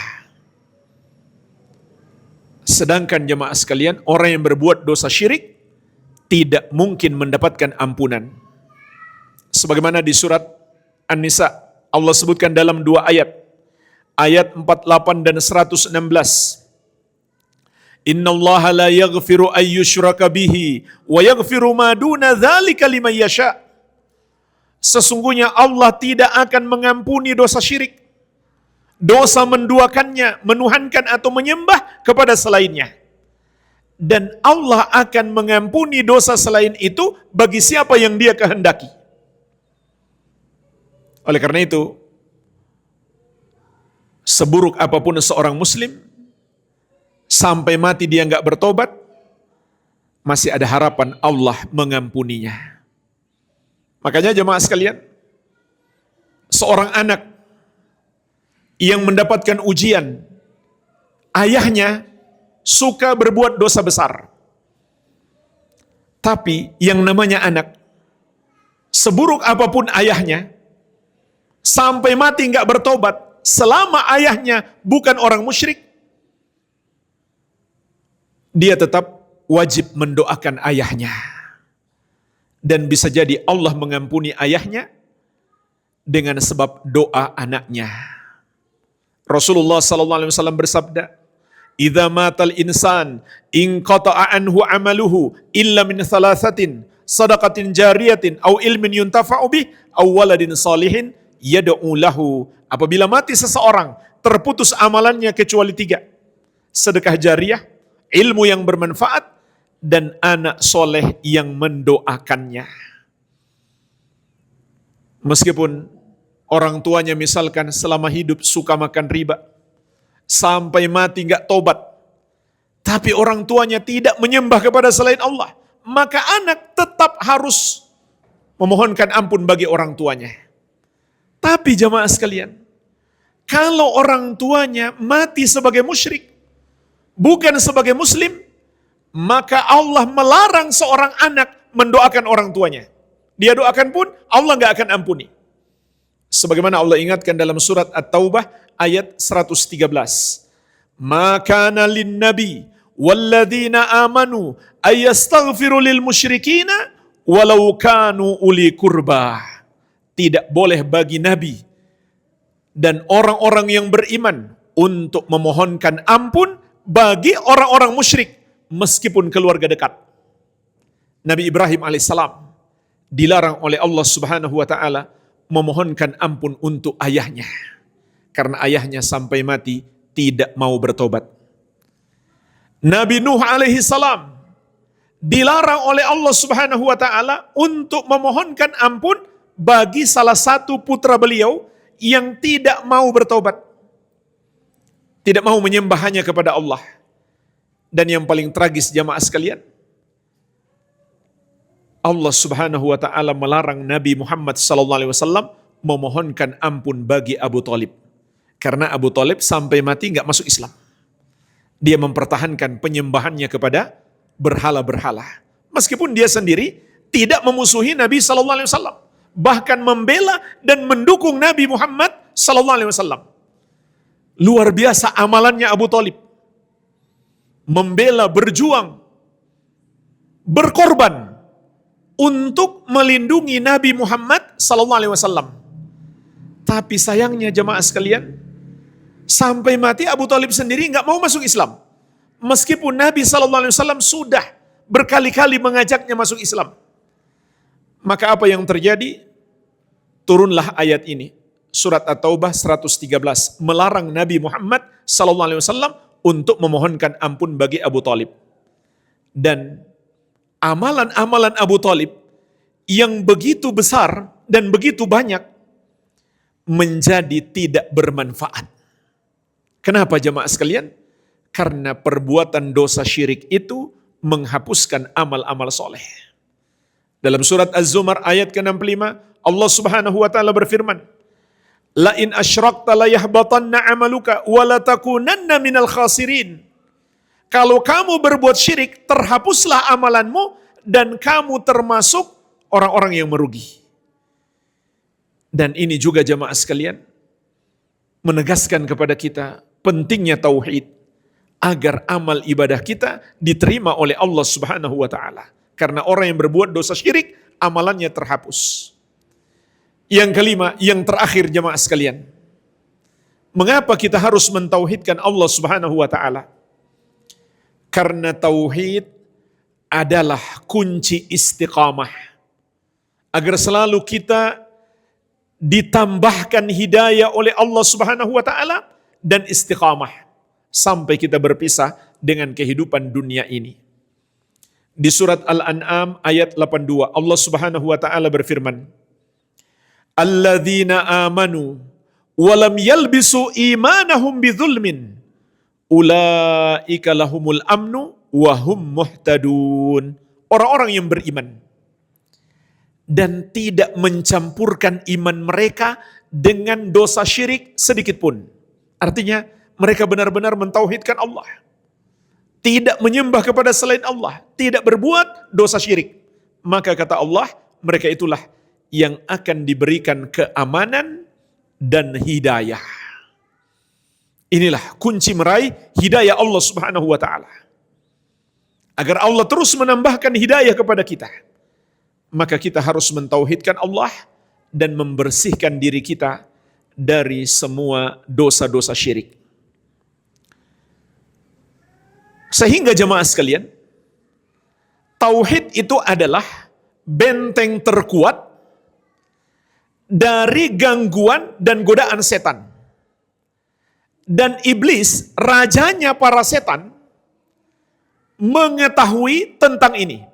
Sedangkan jemaah sekalian, orang yang berbuat dosa syirik tidak mungkin mendapatkan ampunan. Sebagaimana di surat An-Nisa, Allah sebutkan dalam dua ayat, ayat 48 dan 116. Innallaha la yaghfiru ayyushraka bihi wa yaghfiru ma duna dzalika liman yasha. Sesungguhnya Allah tidak akan mengampuni dosa syirik, dosa menduakannya, menuhankan atau menyembah kepada selainnya. Dan Allah akan mengampuni dosa selain itu bagi siapa yang dia kehendaki. Oleh karena itu, seburuk apapun seorang muslim, sampai mati dia nggak bertobat, masih ada harapan Allah mengampuninya. Makanya jemaah sekalian, seorang anak yang mendapatkan ujian, ayahnya suka berbuat dosa besar. Tapi yang namanya anak, seburuk apapun ayahnya, sampai mati nggak bertobat, selama ayahnya bukan orang musyrik, dia tetap wajib mendoakan ayahnya. Dan bisa jadi Allah mengampuni ayahnya dengan sebab doa anaknya. Rasulullah SAW bersabda, "Idza matal insan inqata'a anhu amaluhu illa min thalathatin, sadaqatin jariyatin au ilmin yuntafa'u bih au waladin salihin yad'u lahu." Apabila mati seseorang, terputus amalannya kecuali 3. Sedekah jariyah, ilmu yang bermanfaat, dan anak soleh yang mendoakannya. Meskipun orang tuanya misalkan selama hidup suka makan riba, sampai mati nggak tobat, tapi orang tuanya tidak menyembah kepada selain Allah, maka anak tetap harus memohonkan ampun bagi orang tuanya. Tapi jamaah sekalian, kalau orang tuanya mati sebagai musyrik, bukan sebagai muslim, maka Allah melarang seorang anak mendoakan orang tuanya. Dia doakan pun Allah nggak akan ampuni. Sebagaimana Allah ingatkan dalam surat At-Taubah ayat 113. Maka lin nabi walladzina amanu ayastaghfiru lil musyrikina walau kanu uli kurba. Tidak boleh bagi nabi dan orang-orang yang beriman untuk memohonkan ampun bagi orang-orang musyrik meskipun keluarga dekat. Nabi Ibrahim alaihissalam dilarang oleh Allah Subhanahu wa taala memohonkan ampun untuk ayahnya karena ayahnya sampai mati tidak mau bertobat. Nabi Nuh alaihissalam dilarang oleh Allah Subhanahu wa taala untuk memohonkan ampun bagi salah satu putra beliau yang tidak mau bertobat, tidak mau menyembah hanya kepada Allah. Dan yang paling tragis jamaah sekalian, Allah Subhanahu wa taala melarang Nabi Muhammad SAW memohonkan ampun bagi Abu Thalib. Karena Abu Thalib sampai mati nggak masuk Islam. Dia mempertahankan penyembahannya kepada berhala-berhala. Meskipun dia sendiri tidak memusuhi Nabi SAW, bahkan membela dan mendukung Nabi Muhammad SAW. Luar biasa amalannya Abu Thalib. Membela, berjuang, berkorban untuk melindungi Nabi Muhammad SAW. Tapi sayangnya jemaah sekalian, sampai mati Abu Thalib sendiri nggak mau masuk Islam. Meskipun Nabi SAW sudah berkali-kali mengajaknya masuk Islam. Maka apa yang terjadi? Turunlah ayat ini. Surat At-Taubah 113 melarang Nabi Muhammad SAW untuk memohonkan ampun bagi Abu Thalib. Dan amalan-amalan Abu Thalib yang begitu besar dan begitu banyak menjadi tidak bermanfaat. Kenapa jemaah sekalian? Karena perbuatan dosa syirik itu menghapuskan amal-amal soleh. Dalam surat Az-Zumar ayat ke-65, Allah Subhanahu wa taala berfirman, "La in asyrakta la yahbatanna 'amaluka wa la takunanna minal khasirin." Kalau kamu berbuat syirik, terhapuslah amalanmu dan kamu termasuk orang-orang yang merugi. Dan ini juga jamaah sekalian menegaskan kepada kita pentingnya tauhid agar amal ibadah kita diterima oleh Allah Subhanahu wa taala. Karena orang yang berbuat dosa syirik, amalannya terhapus. Yang kelima, yang terakhir jemaah sekalian. Mengapa kita harus mentauhidkan Allah Subhanahu wa taala? Karena tauhid adalah kunci istiqamah. Agar selalu kita ditambahkan hidayah oleh Allah Subhanahu wa taala dan istiqamah sampai kita berpisah dengan kehidupan dunia ini. Di surat Al-An'am ayat 82 Allah Subhanahu wa taala berfirman, "Alladzina amanu wa lam yalbisu imanahum bidzulmin ulaika lahumul amnu wa hum muhtadun." Orang-orang yang beriman dan tidak mencampurkan iman mereka dengan dosa syirik sedikit pun. Artinya mereka benar-benar mentauhidkan Allah. Tidak menyembah kepada selain Allah, tidak berbuat dosa syirik. Maka kata Allah, mereka itulah yang akan diberikan keamanan dan hidayah. Inilah kunci meraih hidayah Allah Subhanahu wa taala. Agar Allah terus menambahkan hidayah kepada kita, maka kita harus mentauhidkan Allah dan membersihkan diri kita dari semua dosa-dosa syirik. Sehingga jemaah sekalian, tauhid itu adalah benteng terkuat dari gangguan dan godaan setan. Dan iblis, rajanya para setan, mengetahui tentang ini.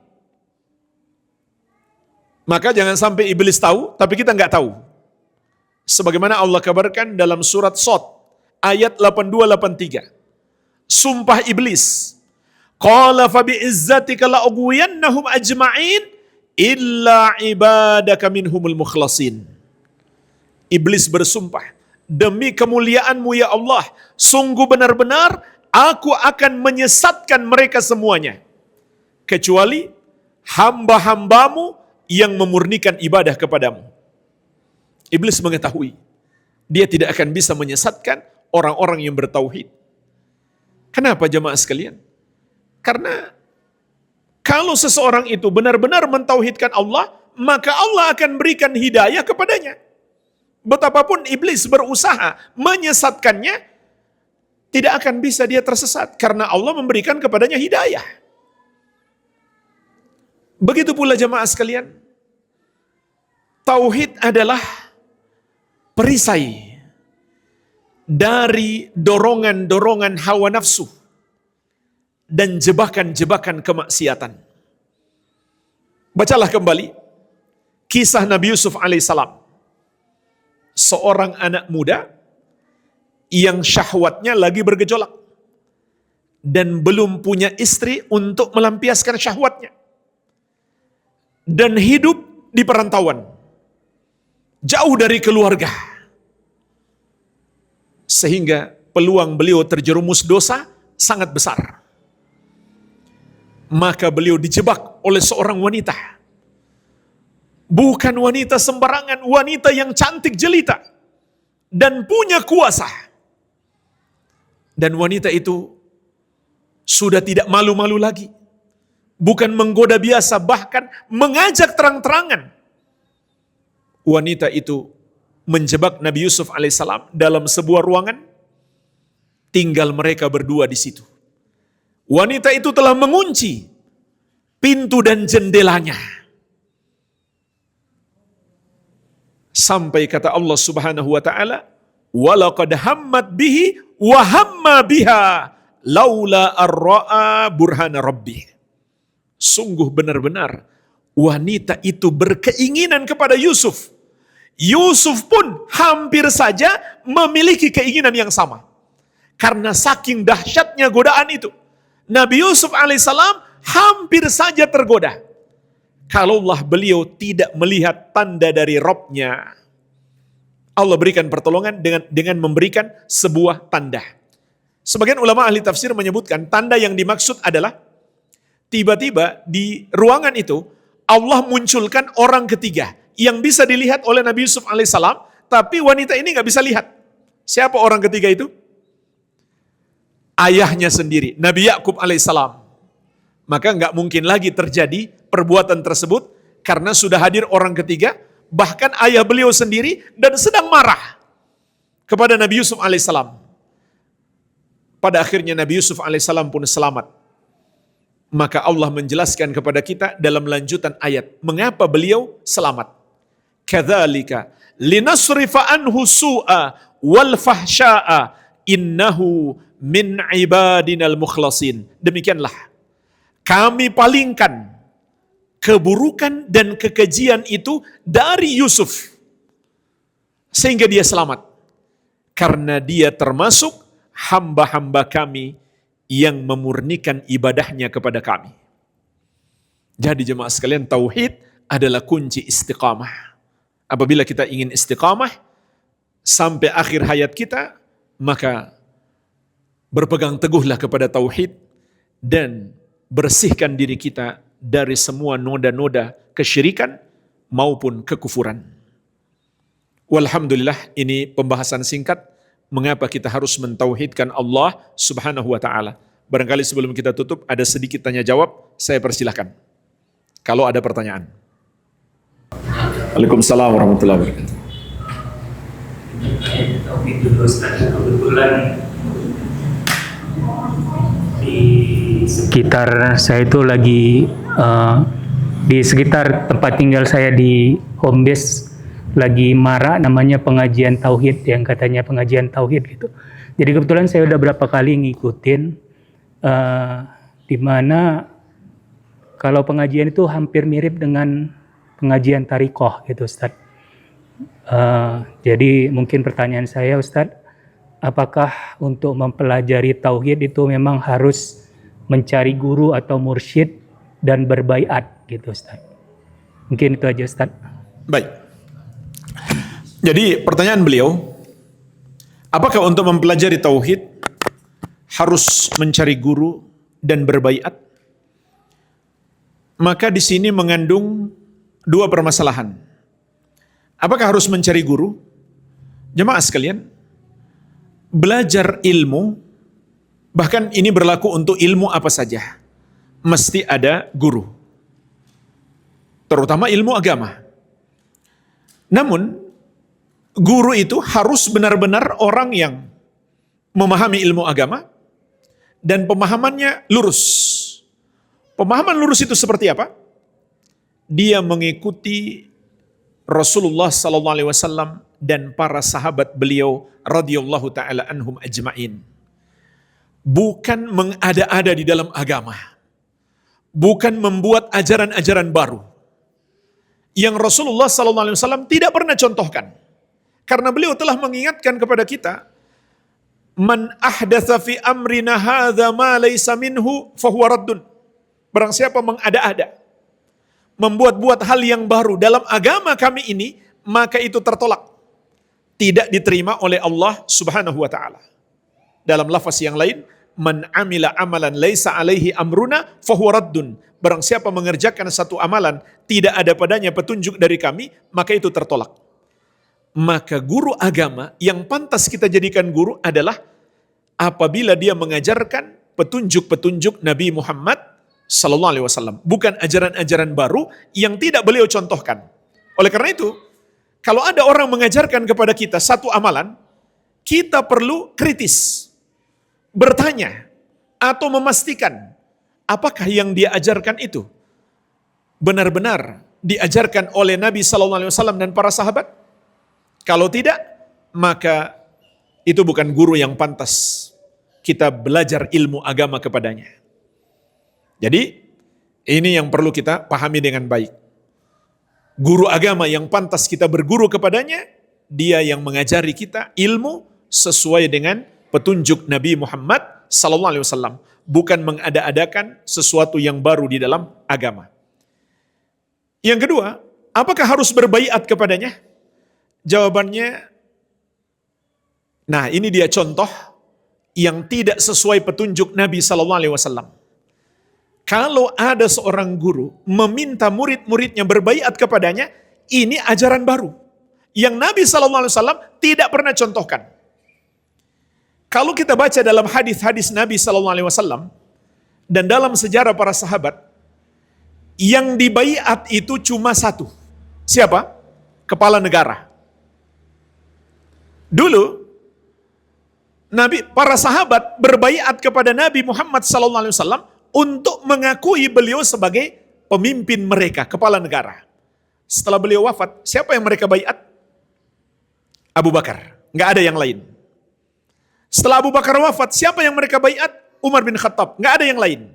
Maka jangan sampai iblis tahu, tapi kita nggak tahu. Sebagaimana Allah kabarkan dalam surat Shad, ayat 82-83. Sumpah iblis, qala fa bi'izzatika la'ughwiyannahum ajma'in illa ibadaka minhumul mukhlasin. Iblis bersumpah, demi kemuliaanmu ya Allah, sungguh benar-benar aku akan menyesatkan mereka semuanya, kecuali hamba-hambamu yang memurnikan ibadah kepadamu. Iblis mengetahui, dia tidak akan bisa menyesatkan orang-orang yang bertauhid. Kenapa jemaah sekalian? Karena kalau seseorang itu benar-benar mentauhidkan Allah, maka Allah akan berikan hidayah kepadanya. Betapapun iblis berusaha menyesatkannya, tidak akan bisa dia tersesat karena Allah memberikan kepadanya hidayah. Begitu pula jemaah sekalian, tauhid adalah perisai dari dorongan-dorongan hawa nafsu dan jebakan-jebakan kemaksiatan. Bacalah kembali kisah Nabi Yusuf alaihissalam. Seorang anak muda yang syahwatnya lagi bergejolak dan belum punya istri untuk melampiaskan syahwatnya, dan hidup di perantauan, jauh dari keluarga, sehingga peluang beliau terjerumus dosa sangat besar. Maka beliau dijebak oleh seorang wanita. Bukan wanita sembarangan, wanita yang cantik jelita dan punya kuasa. Dan wanita itu sudah tidak malu-malu lagi. Bukan menggoda biasa, bahkan mengajak terang-terangan. Wanita itu menjebak Nabi Yusuf alaihissalam dalam sebuah ruangan. Tinggal mereka berdua di situ. Wanita itu telah mengunci pintu dan jendelanya. Sampai kata Allah Subhanahu wa taala, "Walaqad hammat bihi wa hamma biha laula ar-ra'a burhana rabbih." Sungguh benar-benar wanita itu berkeinginan kepada Yusuf. Yusuf pun hampir saja memiliki keinginan yang sama. Karena saking dahsyatnya godaan itu, Nabi Yusuf alaihissalam hampir saja tergoda. Kalaulah beliau tidak melihat tanda dari Rabb-nya. Allah berikan pertolongan dengan memberikan sebuah tanda. Sebagian ulama ahli tafsir menyebutkan tanda yang dimaksud adalah tiba-tiba di ruangan itu Allah munculkan orang ketiga yang bisa dilihat oleh Nabi Yusuf alaihissalam, tapi wanita ini nggak bisa lihat. Siapa orang ketiga itu? Ayahnya sendiri, Nabi Yakub alaihissalam. Maka nggak mungkin lagi terjadi perbuatan tersebut karena sudah hadir orang ketiga, bahkan ayah beliau sendiri, dan sedang marah kepada Nabi Yusuf alaihissalam. Pada akhirnya Nabi Yusuf alaihissalam pun selamat. Maka Allah menjelaskan kepada kita dalam lanjutan ayat, mengapa beliau selamat. Kadzalika linasrifa anhu su'a wal fahsya'a innahu min ibadinal mukhlasin. Demikianlah kami palingkan keburukan dan kekejian itu dari Yusuf sehingga dia selamat, karena dia termasuk hamba-hamba kami yang memurnikan ibadahnya kepada kami. Jadi jemaah sekalian, tauhid adalah kunci istiqamah. Apabila kita ingin istiqamah sampai akhir hayat kita, maka berpegang teguhlah kepada tauhid dan bersihkan diri kita dari semua noda-noda kesyirikan maupun kekufuran. Walhamdulillah, ini pembahasan singkat mengapa kita harus mentauhidkan Allah Subhanahu wa taala. Barangkali sebelum kita tutup ada sedikit tanya jawab, saya persilahkan. Kalau ada pertanyaan. Waalaikumsalam warahmatullahi wabarakatuh. Tauhid dulu Ustaz, kebetulan di sekitar saya itu lagi di sekitar tempat tinggal saya di home base lagi marak namanya pengajian tauhid, yang katanya pengajian tauhid gitu. Jadi kebetulan saya udah berapa kali ngikutin di mana kalau pengajian itu hampir mirip dengan pengajian tarikoh gitu Ustaz. Jadi mungkin pertanyaan saya Ustaz, apakah untuk mempelajari tauhid itu memang harus mencari guru atau mursyid dan berbaiat gitu Ustaz? Mungkin itu aja Ustaz. Baik. Jadi pertanyaan beliau, apakah untuk mempelajari tauhid harus mencari guru dan berbaiat? Maka di sini mengandung dua permasalahan. Apakah harus mencari guru? Jemaah sekalian, belajar ilmu, bahkan ini berlaku untuk ilmu apa saja, mesti ada guru. Terutama ilmu agama. Namun, guru itu harus benar-benar orang yang memahami ilmu agama dan pemahamannya lurus. Pemahaman lurus itu seperti apa? Dia mengikuti Rasulullah SAW dan para sahabat beliau radhiyallahu taala anhum ajmain. Bukan mengada-ada di dalam agama. Bukan membuat ajaran-ajaran baru yang Rasulullah SAW tidak pernah contohkan. Karena beliau telah mengingatkan kepada kita, man ahdatsa fi amrina hadza ma laysa minhu fahuwa raddun. Barang siapa mengada-ada, membuat-buat hal yang baru dalam agama kami ini, maka itu tertolak. Tidak diterima oleh Allah Subhanahu wa taala. Dalam lafaz yang lain, man amila amalan laisa alaihi amruna fahuwa raddun. Barang siapa mengerjakan satu amalan tidak ada padanya petunjuk dari kami, maka itu tertolak. Maka guru agama yang pantas kita jadikan guru adalah apabila dia mengajarkan petunjuk-petunjuk Nabi Muhammad sallallahu alaihi wasallam, bukan ajaran-ajaran baru yang tidak beliau contohkan. Oleh karena itu, kalau ada orang mengajarkan kepada kita satu amalan, kita perlu kritis, bertanya atau memastikan apakah yang dia ajarkan itu benar-benar diajarkan oleh Nabi sallallahu alaihi wasallam dan para sahabat. Kalau tidak, maka itu bukan guru yang pantas kita belajar ilmu agama kepadanya. Jadi, ini yang perlu kita pahami dengan baik. Guru agama yang pantas kita berguru kepadanya, dia yang mengajari kita ilmu sesuai dengan petunjuk Nabi Muhammad SAW. Bukan mengada-adakan sesuatu yang baru di dalam agama. Yang kedua, apakah harus berbaiat kepadanya? Jawabannya, nah ini dia contoh yang tidak sesuai petunjuk Nabi SAW. Kalau ada seorang guru meminta murid-muridnya berbaiat kepadanya, ini ajaran baru yang Nabi SAW tidak pernah contohkan. Kalau kita baca dalam hadis-hadis Nabi SAW dan dalam sejarah para sahabat, yang dibaiat itu cuma satu. Siapa? Kepala negara. Dulu para sahabat berbaiat kepada Nabi Muhammad SAW untuk mengakui beliau sebagai pemimpin mereka, kepala negara. Setelah beliau wafat, siapa yang mereka baiat? Abu Bakar, nggak ada yang lain. Setelah Abu Bakar wafat, siapa yang mereka baiat? Umar bin Khattab, nggak ada yang lain.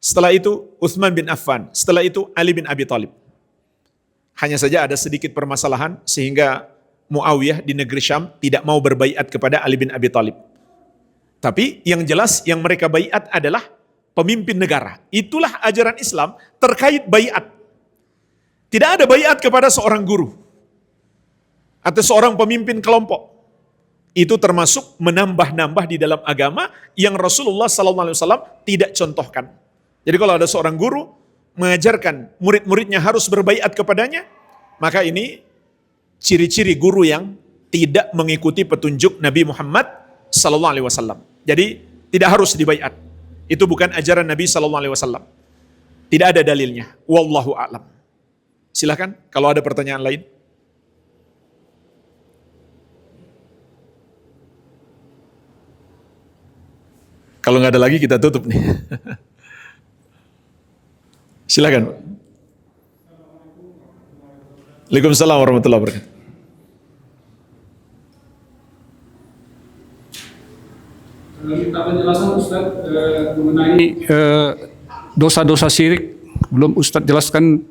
Setelah itu Utsman bin Affan, setelah itu Ali bin Abi Thalib. Hanya saja ada sedikit permasalahan sehingga Muawiyah di negeri Syam tidak mau berbaiat kepada Ali bin Abi Thalib. Tapi yang jelas yang mereka baiat adalah pemimpin negara. Itulah ajaran Islam terkait baiat. Tidak ada baiat kepada seorang guru atau seorang pemimpin kelompok. Itu termasuk menambah-nambah di dalam agama yang Rasulullah SAW tidak contohkan. Jadi kalau ada seorang guru mengajarkan murid-muridnya harus berbaiat kepadanya, maka ini ciri-ciri guru yang tidak mengikuti petunjuk Nabi Muhammad sallallahu alaihi wasallam. Jadi tidak harus dibaiat. Itu bukan ajaran Nabi sallallahu alaihi wasallam. Tidak ada dalilnya. Wallahu a'lam. Silakan kalau ada pertanyaan lain. Kalau nggak ada lagi kita tutup nih. Silakan. Waalaikumsalam warahmatullahi wabarakatuh. Minta penjelasan Ustaz mengenai dosa-dosa syirik. Belum Ustaz jelaskan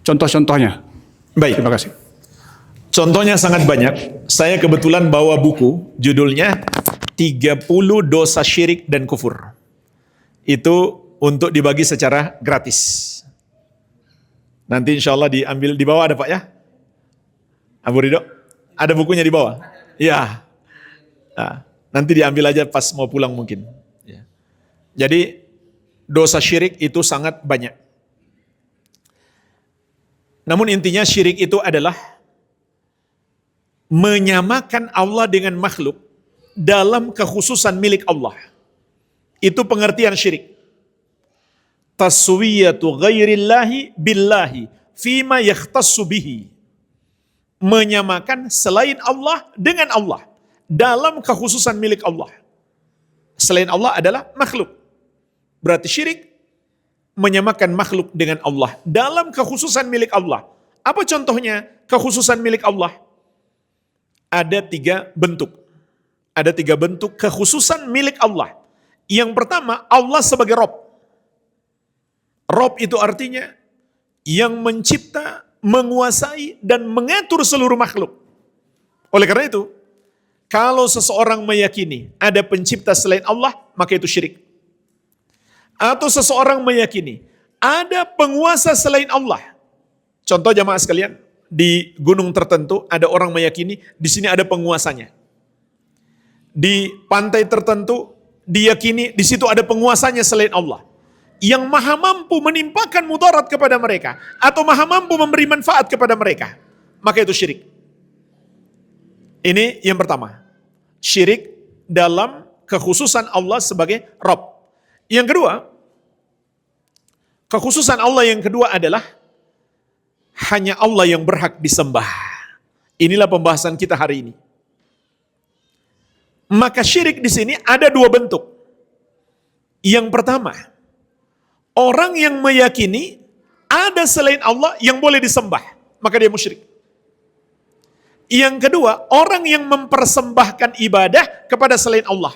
contoh-contohnya. Baik. Terima kasih. Contohnya sangat banyak. Saya kebetulan bawa buku, judulnya 30 dosa syirik dan kufur. Itu untuk dibagi secara gratis. Nanti insya Allah diambil di bawah ada Pak ya? Abu Ridho? Ada bukunya di bawah? Ya. Nah, nanti diambil aja pas mau pulang mungkin. Ya. Jadi dosa syirik itu sangat banyak. Namun intinya syirik itu adalah menyamakan Allah dengan makhluk dalam kekhususan milik Allah. Itu pengertian syirik. Taswiyatu ghairillahi billahi fima yakhtassu bihi. Menyamakan selain Allah dengan Allah dalam kekhususan milik Allah. Selain Allah adalah makhluk. Berarti syirik menyamakan makhluk dengan Allah dalam kekhususan milik Allah. Apa contohnya kekhususan milik Allah? Ada 3 bentuk. Ada 3 bentuk kekhususan milik Allah. Yang pertama, Allah sebagai Rabb. Rabb itu artinya yang mencipta, menguasai, dan mengatur seluruh makhluk. Oleh karena itu, kalau seseorang meyakini ada pencipta selain Allah, maka itu syirik. Atau seseorang meyakini ada penguasa selain Allah. Contoh jamaah sekalian, di gunung tertentu ada orang meyakini di sini ada penguasanya. Di pantai tertentu diyakini di situ ada penguasanya selain Allah yang maha mampu menimpakan mudarat kepada mereka atau maha mampu memberi manfaat kepada mereka, maka itu syirik. Ini yang pertama, syirik dalam kekhususan Allah sebagai Rabb. Yang kedua, kekhususan Allah yang kedua adalah hanya Allah yang berhak disembah. Inilah pembahasan kita hari ini. Maka syirik di sini ada 2 bentuk. Yang pertama, orang yang meyakini ada selain Allah yang boleh disembah, maka dia musyrik. Yang kedua, orang yang mempersembahkan ibadah kepada selain Allah.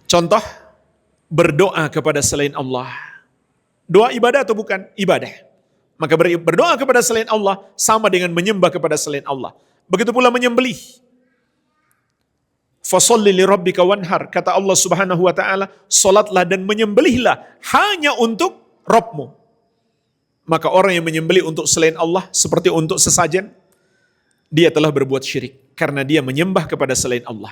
Contoh, berdoa kepada selain Allah. Doa ibadah atau bukan? Ibadah. Maka berdoa kepada selain Allah sama dengan menyembah kepada selain Allah. Begitu pula menyembelih. Fasolli li rabbika wanhar, kata Allah Subhanahu wa taala, salatlah dan menyembelihlah hanya untuk Rabbmu. Maka orang yang menyembelih untuk selain Allah seperti untuk sesajen, dia telah berbuat syirik karena dia menyembah kepada selain Allah.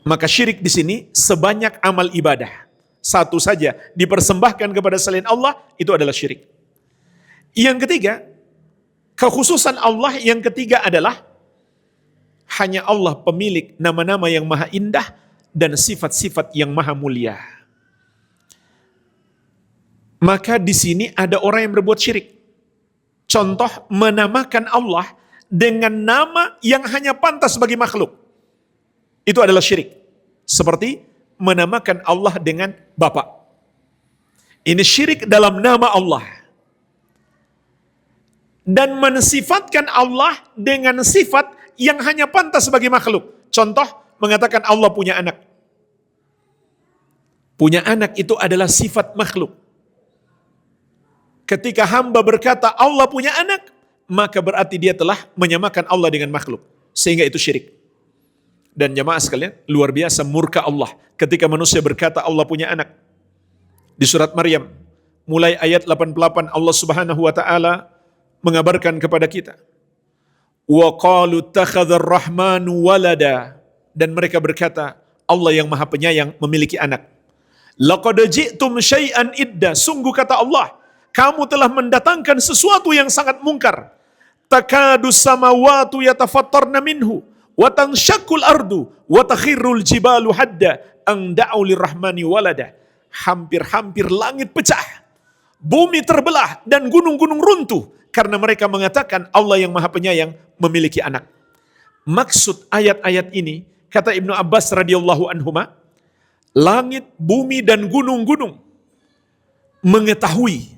Maka syirik di sini sebanyak amal ibadah satu saja dipersembahkan kepada selain Allah, itu adalah syirik. Yang ketiga, kekhususan Allah yang ketiga adalah hanya Allah pemilik nama-nama yang maha indah dan sifat-sifat yang maha mulia. Maka di sini ada orang yang berbuat syirik. Contoh, menamakan Allah dengan nama yang hanya pantas bagi makhluk. Itu adalah syirik. Seperti menamakan Allah dengan Bapa. Ini syirik dalam nama Allah. Dan mensifatkan Allah dengan sifat yang hanya pantas bagi makhluk. Contoh, mengatakan Allah punya anak. Punya anak itu adalah sifat makhluk. Ketika hamba berkata Allah punya anak, maka berarti dia telah menyamakan Allah dengan makhluk. Sehingga itu syirik. Dan jamaah sekalian, luar biasa murka Allah ketika manusia berkata Allah punya anak. Di surat Maryam, mulai ayat 88 Allah Subhanahu wa taala mengabarkan kepada kita. Wa qalu takhadzar rahmanu walada, dan mereka berkata Allah yang Maha Penyayang memiliki anak. Laqad ji'tum syai'an idda, sungguh kata Allah, kamu telah mendatangkan sesuatu yang sangat mungkar. takadu samawatu yatafattarna minhu wa tanshaqqul ardu wa takhirrul jibalu hadda an da'u lirrahmani walada. Hampir-hampir langit pecah, bumi terbelah, dan gunung-gunung runtuh karena mereka mengatakan Allah yang Maha Penyayang memiliki anak. Maksud ayat-ayat ini, kata Ibnu Abbas radhiyallahu anhuma, langit, bumi, dan gunung-gunung mengetahui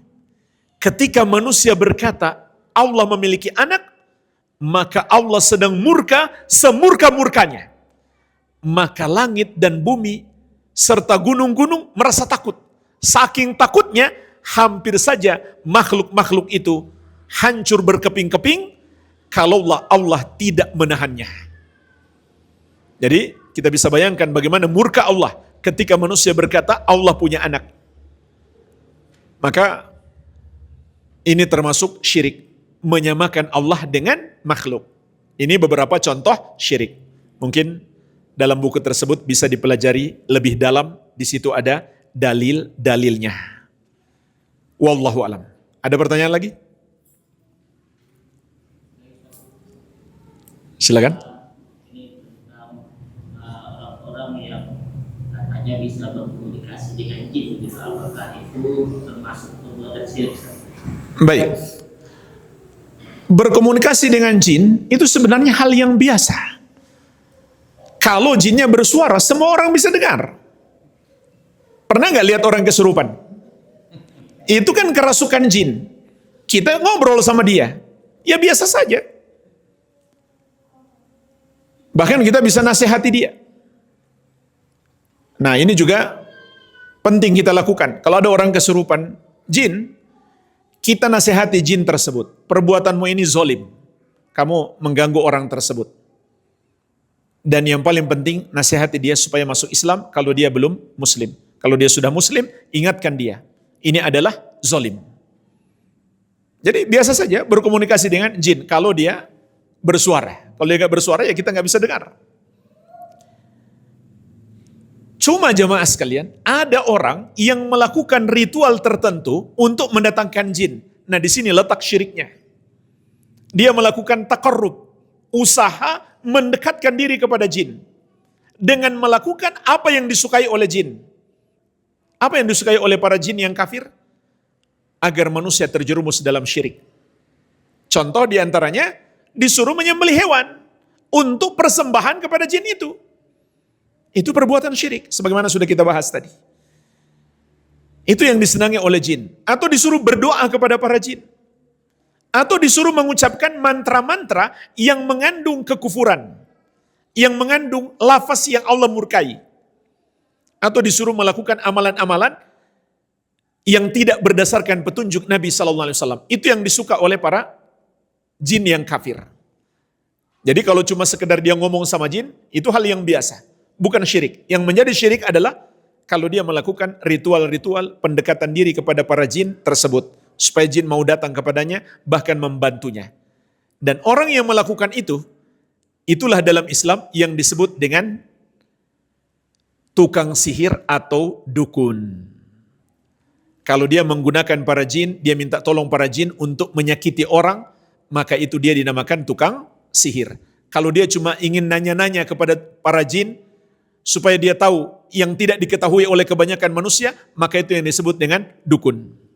ketika manusia berkata Allah memiliki anak, maka Allah sedang murka semurka-murkanya. Maka langit dan bumi serta gunung-gunung merasa takut. Saking takutnya, hampir saja makhluk-makhluk itu hancur berkeping-keping kalaulah Allah tidak menahannya. Jadi kita bisa bayangkan bagaimana murka Allah ketika manusia berkata Allah punya anak. Maka ini termasuk syirik, menyamakan Allah dengan makhluk. Ini beberapa contoh syirik. Mungkin dalam buku tersebut bisa dipelajari lebih dalam, di situ ada dalil-dalilnya. Wallahu alam. Ada pertanyaan lagi? Silakan. Ini tentang orang yang katanya bisa berkomunikasi dengan jin, gitu. Apakah itu termasuk perbuatan syirik? Baik. Berkomunikasi dengan jin itu sebenarnya hal yang biasa. Kalau jinnya bersuara, semua orang bisa dengar. Pernah nggak lihat orang kesurupan? Itu kan kerasukan jin. Kita ngobrol sama dia, ya biasa saja. Bahkan kita bisa nasihati dia. Nah, ini juga penting kita lakukan. Kalau ada orang kesurupan jin, kita nasihati jin tersebut. Perbuatanmu ini zolim. Kamu mengganggu orang tersebut. Dan yang paling penting, nasihati dia supaya masuk Islam kalau dia belum muslim. Kalau dia sudah muslim, ingatkan dia. Ini adalah zolim. Jadi biasa saja berkomunikasi dengan jin kalau dia bersuara. Kalau dia nggak bersuara, ya kita nggak bisa dengar. Cuma jemaah sekalian, ada orang yang melakukan ritual tertentu untuk mendatangkan jin. Nah, di sini letak syiriknya. Dia melakukan taqarrub, usaha mendekatkan diri kepada jin dengan melakukan apa yang disukai oleh jin. Apa yang disukai oleh para jin yang kafir? Agar manusia terjerumus dalam syirik. Contoh diantaranya, disuruh menyembelih hewan untuk persembahan kepada jin itu. Itu perbuatan syirik, sebagaimana sudah kita bahas tadi. Itu yang disenangi oleh jin. Atau disuruh berdoa kepada para jin. Atau disuruh mengucapkan mantra-mantra yang mengandung kekufuran. Yang mengandung lafaz yang Allah murkai. Atau disuruh melakukan amalan-amalan yang tidak berdasarkan petunjuk Nabi SAW. Itu yang disuka oleh para jin yang kafir. Jadi kalau cuma sekedar dia ngomong sama jin, itu hal yang biasa. Bukan syirik. Yang menjadi syirik adalah kalau dia melakukan ritual-ritual pendekatan diri kepada para jin tersebut. Supaya jin mau datang kepadanya, bahkan membantunya. Dan orang yang melakukan itu, itulah dalam Islam yang disebut dengan tukang sihir atau dukun. Kalau dia menggunakan para jin, dia minta tolong para jin untuk menyakiti orang, maka itu dia dinamakan tukang sihir. Kalau dia cuma ingin nanya-nanya kepada para jin, supaya dia tahu yang tidak diketahui oleh kebanyakan manusia, maka itu yang disebut dengan dukun.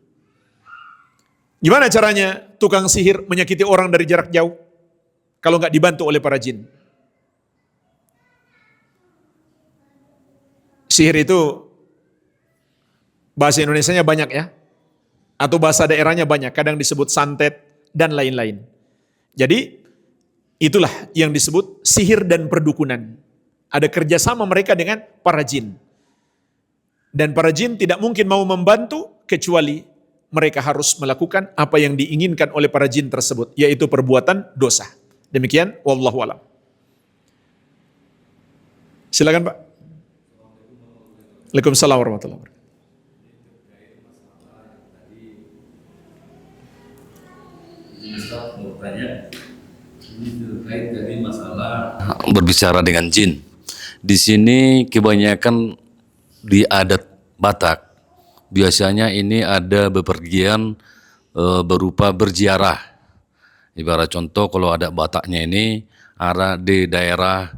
Gimana caranya tukang sihir menyakiti orang dari jarak jauh? Kalau nggak dibantu oleh para jin. Sihir itu bahasa Indonesianya banyak ya. Atau bahasa daerahnya banyak. Kadang disebut santet dan lain-lain. Jadi itulah yang disebut sihir dan perdukunan. Ada kerjasama mereka dengan para jin. Dan para jin tidak mungkin mau membantu kecuali mereka harus melakukan apa yang diinginkan oleh para jin tersebut, yaitu perbuatan dosa. Demikian, wallahu a'lam. Silakan Pak. Waalaikumsalam warahmatullahi wabarakatuh. Ini terkait dari masalah berbicara dengan jin. Di sini kebanyakan di adat Batak, biasanya ini ada bepergian berupa berziarah. Ibarat contoh kalau ada Bataknya ini ada di daerah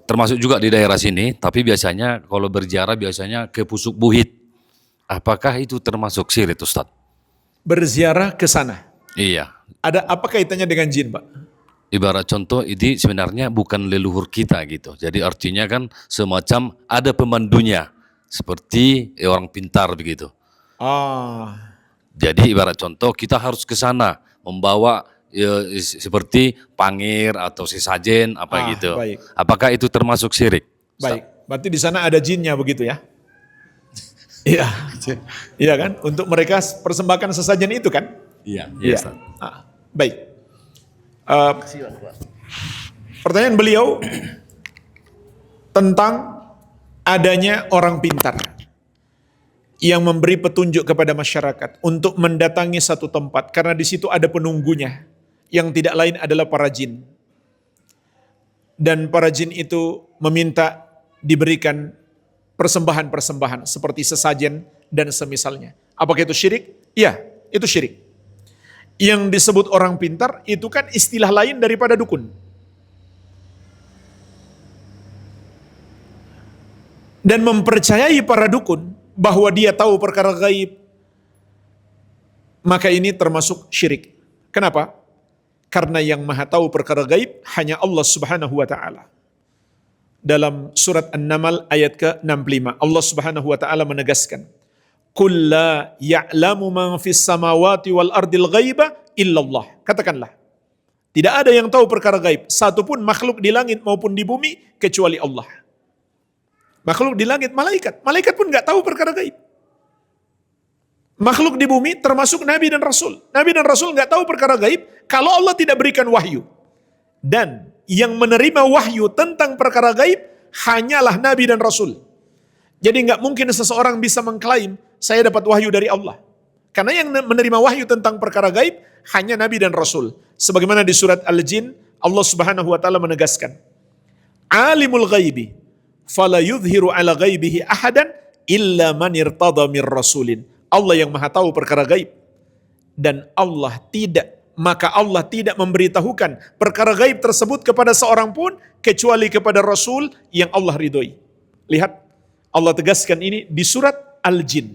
termasuk juga di daerah sini, tapi biasanya kalau berziarah biasanya ke Pusuk Buhit. Apakah itu termasuk syirik, Ustaz? Berziarah ke sana. Iya. Ada apa kaitannya dengan jin, Pak? Ibarat contoh ini sebenarnya bukan leluhur kita gitu. Jadi artinya kan semacam ada pemandunya seperti orang pintar begitu. Ah, Jadi ibarat contoh kita harus ke sana membawa seperti pangir atau sesajen apa gitu. baik. Apakah itu termasuk syirik? baik. Berarti di sana ada jinnya begitu ya? Iya. Iya kan? Untuk mereka persembahkan sesajen itu kan? Iya, Iya. Baik. Pertanyaan beliau tentang adanya orang pintar yang memberi petunjuk kepada masyarakat untuk mendatangi satu tempat karena di situ ada penunggunya yang tidak lain adalah para jin. Dan para jin itu meminta diberikan persembahan-persembahan seperti sesajen dan semisalnya. Apakah itu syirik? Iya, itu syirik. Yang disebut orang pintar itu kan istilah lain daripada dukun. Dan mempercayai para dukun bahwa dia tahu perkara gaib, maka ini termasuk syirik. Kenapa? Karena yang maha tahu perkara gaib hanya Allah Subhanahu wa ta'ala. Dalam surat An-Naml ayat ke-65, Allah Subhanahu wa ta'ala menegaskan, "Qul la ya'lamu man fis samawati wal ardil ghaiba illallah." Katakanlah, tidak ada yang tahu perkara gaib, satupun makhluk di langit maupun di bumi kecuali Allah. Makhluk di langit, malaikat pun nggak tahu perkara gaib. Makhluk di bumi termasuk Nabi dan Rasul. Nabi dan Rasul nggak tahu perkara gaib kalau Allah tidak berikan wahyu. Dan yang menerima wahyu tentang perkara gaib hanyalah Nabi dan Rasul. Jadi nggak mungkin seseorang bisa mengklaim saya dapat wahyu dari Allah. Karena yang menerima wahyu tentang perkara gaib hanya Nabi dan Rasul. Sebagaimana di surat Al-Jin, Allah Subhanahu wa taala menegaskan, "Alimul ghaibi fala yudhiru ala ghaibihi ahadan illa man irtada mir rasulin." Allah yang maha tahu perkara gaib. Dan Allah tidak memberitahukan perkara gaib tersebut kepada seorang pun kecuali kepada Rasul yang Allah ridhoi. Lihat, Allah tegaskan ini di surat Al-Jin.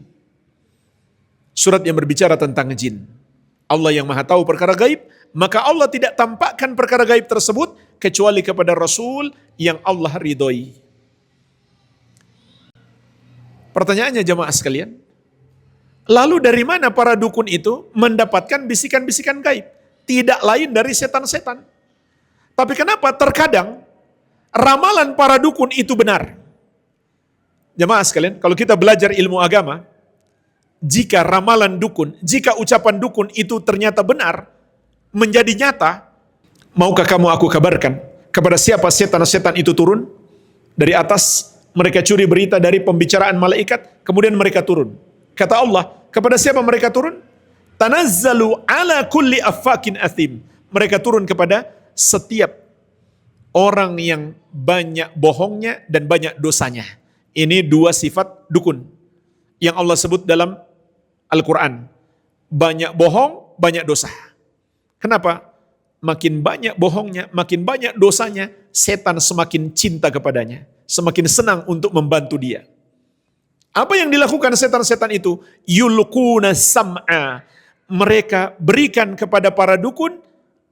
Surat yang berbicara tentang jin. Allah yang maha tahu perkara gaib, maka Allah tidak tampakkan perkara gaib tersebut kecuali kepada Rasul yang Allah ridhoi. Pertanyaannya jemaah sekalian, lalu dari mana para dukun itu mendapatkan bisikan-bisikan gaib? Tidak lain dari setan-setan. Tapi kenapa terkadang ramalan para dukun itu benar? Jemaah sekalian, kalau kita belajar ilmu agama, jika ramalan dukun, jika ucapan dukun itu ternyata benar, menjadi nyata, maukah kamu aku kabarkan kepada siapa setan-setan itu turun? Dari atas mereka curi berita dari pembicaraan malaikat, kemudian mereka turun. Kata Allah, kepada siapa mereka turun? Tanazzalu ala kulli affakin athim. Mereka turun kepada setiap orang yang banyak bohongnya dan banyak dosanya. Ini dua sifat dukun yang Allah sebut dalam Al-Quran. Banyak bohong, banyak dosa. Kenapa? Makin banyak bohongnya, makin banyak dosanya, setan semakin cinta kepadanya. Semakin senang untuk membantu dia. Apa yang dilakukan setan-setan itu? Yulquna sam'a. Mereka berikan kepada para dukun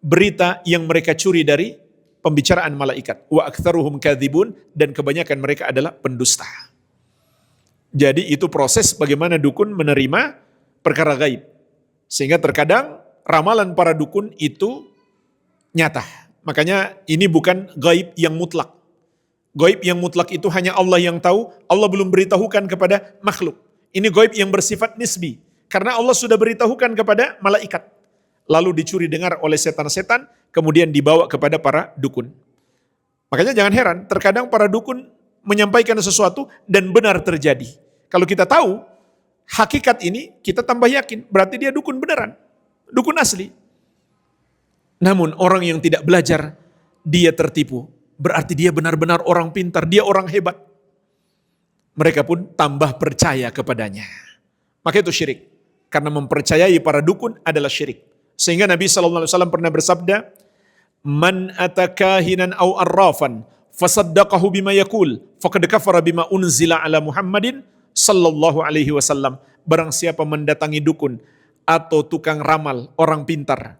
berita yang mereka curi dari pembicaraan malaikat. Wa aktsaruhum kadzibun, dan kebanyakan mereka adalah pendusta. Jadi itu proses bagaimana dukun menerima perkara gaib. Sehingga terkadang ramalan para dukun itu nyata. Makanya ini bukan gaib yang mutlak. Gaib yang mutlak itu hanya Allah yang tahu, Allah belum beritahukan kepada makhluk. Ini gaib yang bersifat nisbi, karena Allah sudah beritahukan kepada malaikat. Lalu dicuri dengar oleh setan-setan, kemudian dibawa kepada para dukun. Makanya jangan heran, terkadang para dukun menyampaikan sesuatu dan benar terjadi. Kalau kita tahu hakikat ini, kita tambah yakin, berarti dia dukun beneran, dukun asli. Namun orang yang tidak belajar, dia tertipu. Berarti dia benar-benar orang pintar, dia orang hebat. Mereka pun tambah percaya kepadanya. Maka itu syirik. Karena mempercayai para dukun adalah syirik. Sehingga Nabi SAW pernah bersabda, "Man atakahinan aw arrafan fasaddaqahu bima yaqul faqad kafara bima unzila ala Muhammadin sallallahu alaihi wasallam." Barang siapa mendatangi dukun atau tukang ramal, orang pintar,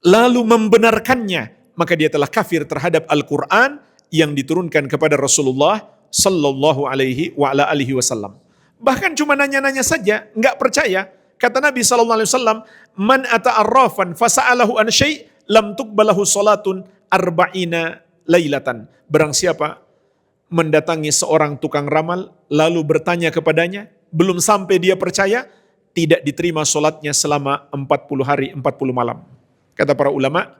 lalu membenarkannya, maka dia telah kafir terhadap Al-Quran yang diturunkan kepada Rasulullah sallallahu alaihi wa ala alihi wasallam. Bahkan cuma nanya-nanya saja, nggak percaya. Kata Nabi sallallahu alaihi wasallam, "Man ata'arrafan fasa'alahu an syai' lam tuqbalahu salatun arba'ina lailatan." Barang siapa mendatangi seorang tukang ramal lalu bertanya kepadanya, belum sampai dia percaya, tidak diterima solatnya selama 40 hari 40 malam. Kata para ulama,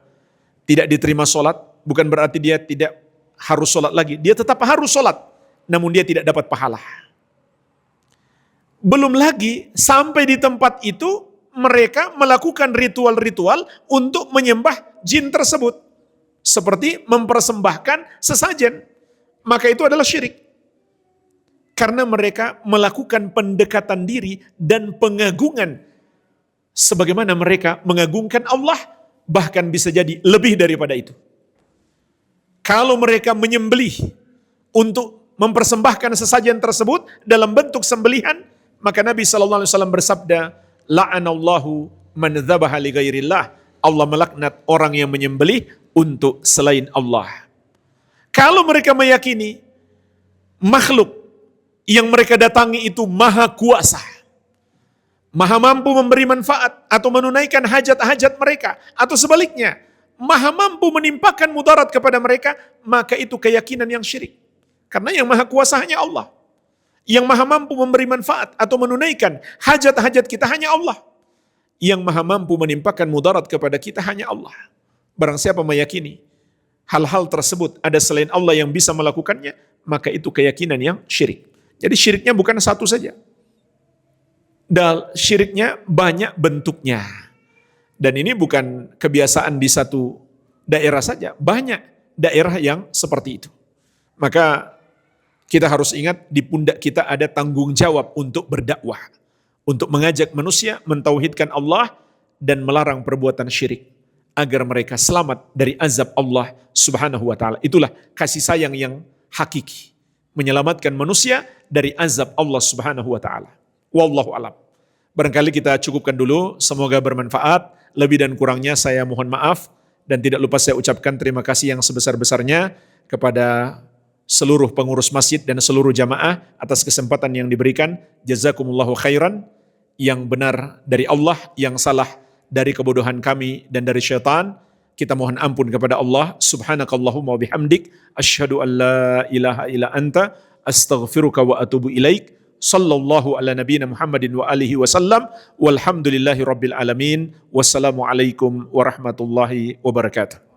tidak diterima solat bukan berarti dia tidak harus solat lagi. Dia tetap harus solat, namun dia tidak dapat pahala. Belum lagi sampai di tempat itu mereka melakukan ritual-ritual untuk menyembah jin tersebut. Seperti mempersembahkan sesajen. Maka itu adalah syirik. Karena mereka melakukan pendekatan diri dan pengagungan. Sebagaimana mereka mengagungkan Allah, bahkan bisa jadi lebih daripada itu. Kalau mereka menyembelih untuk mempersembahkan sesajen tersebut dalam bentuk sembelihan, maka Nabi SAW bersabda, "La'anallahu man dzabaha li ghairillah." Allah melaknat orang yang menyembelih untuk selain Allah. Kalau mereka meyakini makhluk yang mereka datangi itu maha kuasa, maha mampu memberi manfaat atau menunaikan hajat-hajat mereka, atau sebaliknya, maha mampu menimpakan mudarat kepada mereka, maka itu keyakinan yang syirik. Karena yang maha kuasa hanya Allah. Yang maha mampu memberi manfaat atau menunaikan hajat-hajat kita hanya Allah. Yang maha mampu menimpakan mudarat kepada kita hanya Allah. Barang siapa meyakini hal-hal tersebut ada selain Allah yang bisa melakukannya, maka itu keyakinan yang syirik. Jadi syiriknya bukan satu saja. Dan syiriknya banyak bentuknya. Dan ini bukan kebiasaan di satu daerah saja. Banyak daerah yang seperti itu. Maka kita harus ingat di pundak kita ada tanggung jawab untuk berdakwah. Untuk mengajak manusia mentauhidkan Allah dan melarang perbuatan syirik. Agar mereka selamat dari azab Allah subhanahu wa ta'ala. Itulah kasih sayang yang hakiki. Menyelamatkan manusia dari azab Allah subhanahu wa ta'ala. Wallahu alam. Barangkali kita cukupkan dulu. Semoga bermanfaat. Lebih dan kurangnya saya mohon maaf. Dan tidak lupa saya ucapkan terima kasih yang sebesar-besarnya kepada seluruh pengurus masjid dan seluruh jamaah atas kesempatan yang diberikan. Jazakumullahu khairan. Yang benar dari Allah, yang salah dari kebodohan kami dan dari syaitan. Kita mohon ampun kepada Allah. Subhanakallahumma wa bihamdik. Asyhadu an la ilaha illa anta. Astaghfiruka wa atubu ilaik. Sallallahu ala nabiyina Muhammadin wa alihi wasallam. Walhamdulillahi rabbil alamin. Wassalamualaikum warahmatullahi wabarakatuh.